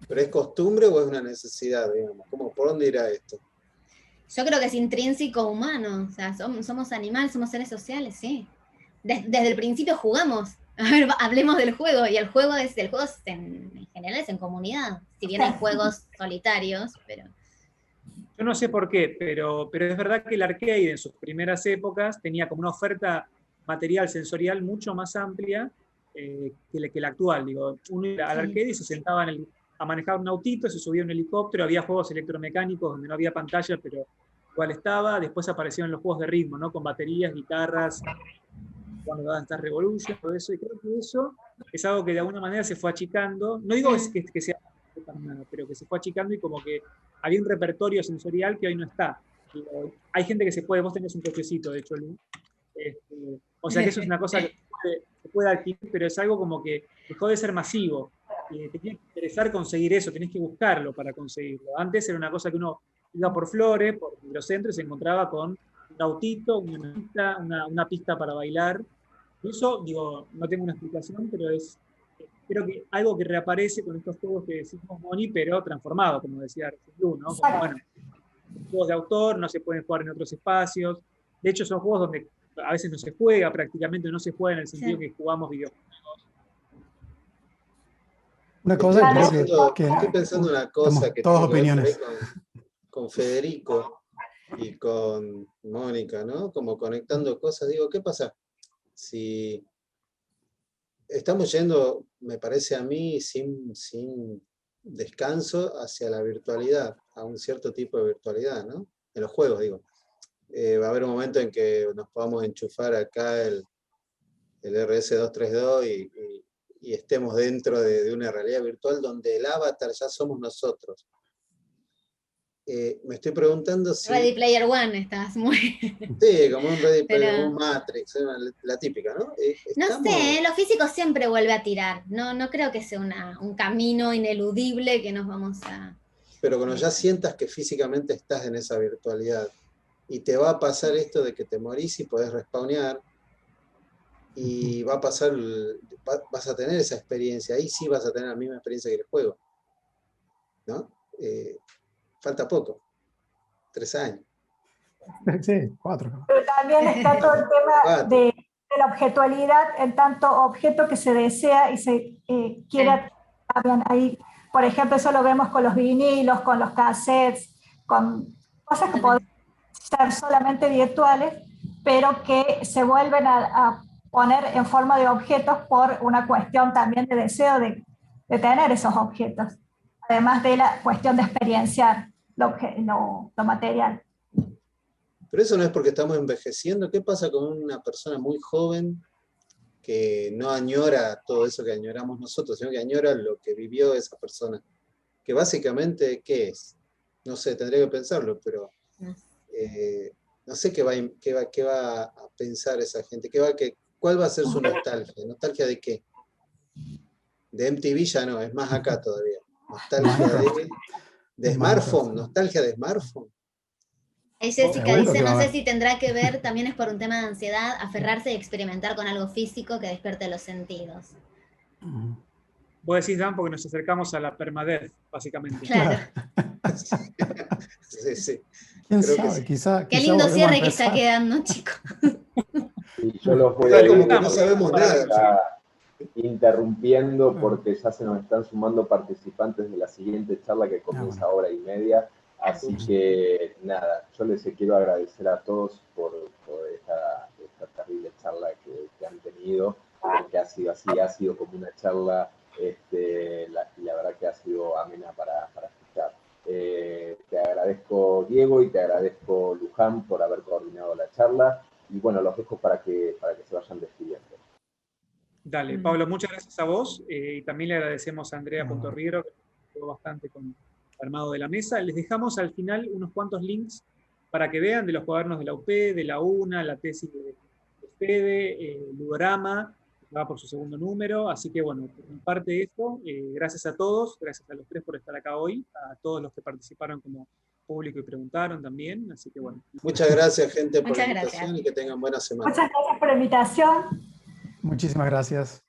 ¿Pero es costumbre o es una necesidad, digamos? ¿Por dónde irá esto? Yo creo que es intrínseco humano, o sea, somos animales, somos seres sociales, sí. Desde el principio jugamos. A ver, hablemos del juego, y el juego en general es en comunidad, si bien hay juegos solitarios, pero... Yo no sé por qué, pero es verdad que el arcade en sus primeras épocas tenía como una oferta material, sensorial mucho más amplia que la actual. Digo, uno iba al arcade y se sentaba a manejar un autito, se subía a un helicóptero, había juegos electromecánicos donde no había pantalla, pero igual estaba. Después aparecieron los juegos de ritmo, ¿no? Con baterías, guitarras, cuando Dance Revolution, todo eso. Y creo que eso es algo que de alguna manera se fue achicando. No digo que sea para nada, pero que se fue achicando y como que había un repertorio sensorial que hoy no está. Hay gente que vos tenés un cochecito, de hecho, Lu. O sea que eso es una cosa que se puede adquirir, pero es algo como que dejó de ser masivo. Te tiene que interesar conseguir eso, tenés que buscarlo para conseguirlo. Antes era una cosa que uno iba por Flores, por los centros, y se encontraba con un autito, una pista para bailar. Y eso, digo, no tengo una explicación, pero creo que algo que reaparece con estos juegos que decimos Moni, pero transformado, como decía Lu, ¿no? Como, bueno, juegos de autor no se pueden jugar en otros espacios. De hecho, son juegos donde a veces no se juega, prácticamente no se juega en el sentido que jugamos videojuegos. Una cosa Estoy pensando una cosa que todas tiene que ver por ahí opiniones. con Federico y con Mónica, ¿no? Como conectando cosas. Digo, ¿qué pasa si estamos yendo, me parece a mí, sin descanso hacia la virtualidad, a un cierto tipo de virtualidad, ¿no? En los juegos, digo. Va a haber un momento en que nos podamos enchufar acá el RS232 y estemos dentro de una realidad virtual donde el avatar ya somos nosotros. Me estoy preguntando si... Ready Player One, estás muy... Sí, como un Ready Player, un Matrix, la típica, ¿no? No sé, lo físico siempre vuelve a tirar. No creo que sea un camino ineludible que nos vamos a... Pero cuando ya sientas que físicamente estás en esa virtualidad y te va a pasar esto de que te morís y podés respawnear, y va a pasar, vas a tener esa experiencia, ahí sí vas a tener la misma experiencia que el juego, ¿no? Falta poco, 3 años. Sí, 4. Pero también está todo el tema de la objetualidad, en tanto objeto que se desea y se quiere también ahí. Por ejemplo, eso lo vemos con los vinilos, con los cassettes, con cosas que pueden ser solamente virtuales, pero que se vuelven a poner en forma de objetos por una cuestión también de deseo de tener esos objetos, además de la cuestión de experienciar lo material. Pero eso no es porque estamos envejeciendo. ¿Qué pasa con una persona muy joven que no añora todo eso que añoramos nosotros, sino que añora lo que vivió esa persona? Que básicamente, ¿qué es? No sé, tendría que pensarlo, pero no sé qué va a pensar esa gente. ¿Cuál va a ser su nostalgia? ¿Nostalgia de qué? De MTV ya no, es más acá todavía. Nostalgia de smartphone, nostalgia de smartphone. Ahí Jessica dice, no sé si tendrá que ver, también es por un tema de ansiedad, aferrarse y experimentar con algo físico que despierte los sentidos. Vos decís, Dan, porque nos acercamos a la permadeath, básicamente. Claro. Sí. ¿Quién sabe? Quizá Qué lindo cierre que está quedando, chicos. Y yo los voy a como que no sabemos nada. Interrumpiendo porque ya se nos están sumando participantes de la siguiente charla que comienza a 1:30. Así que nada, yo les quiero agradecer a todos por esta terrible charla que han tenido, que ha sido así, ha sido como una charla, la verdad que ha sido amena para escuchar. Te agradezco agradezco, Diego, y te agradezco, Luján, por haber coordinado la charla. Y bueno, los dejo para que se vayan despidiendo. Dale, Pablo, muchas gracias a vos. Y también le agradecemos a Andrea Pontorriero, que ayudó bastante con el armado de la mesa. Les dejamos al final unos cuantos links para que vean de los cuadernos de la UP, de la UNA, la tesis de Fede, Ludorama, que va por su segundo número. Así que bueno, en parte esto, gracias a todos, gracias a los tres por estar acá hoy, a todos los que participaron como público y preguntaron también. Así que bueno. Muchas gracias, gente, por Muchas la invitación gracias. y que tengan buena semana. Muchas gracias por la invitación. Muchísimas gracias.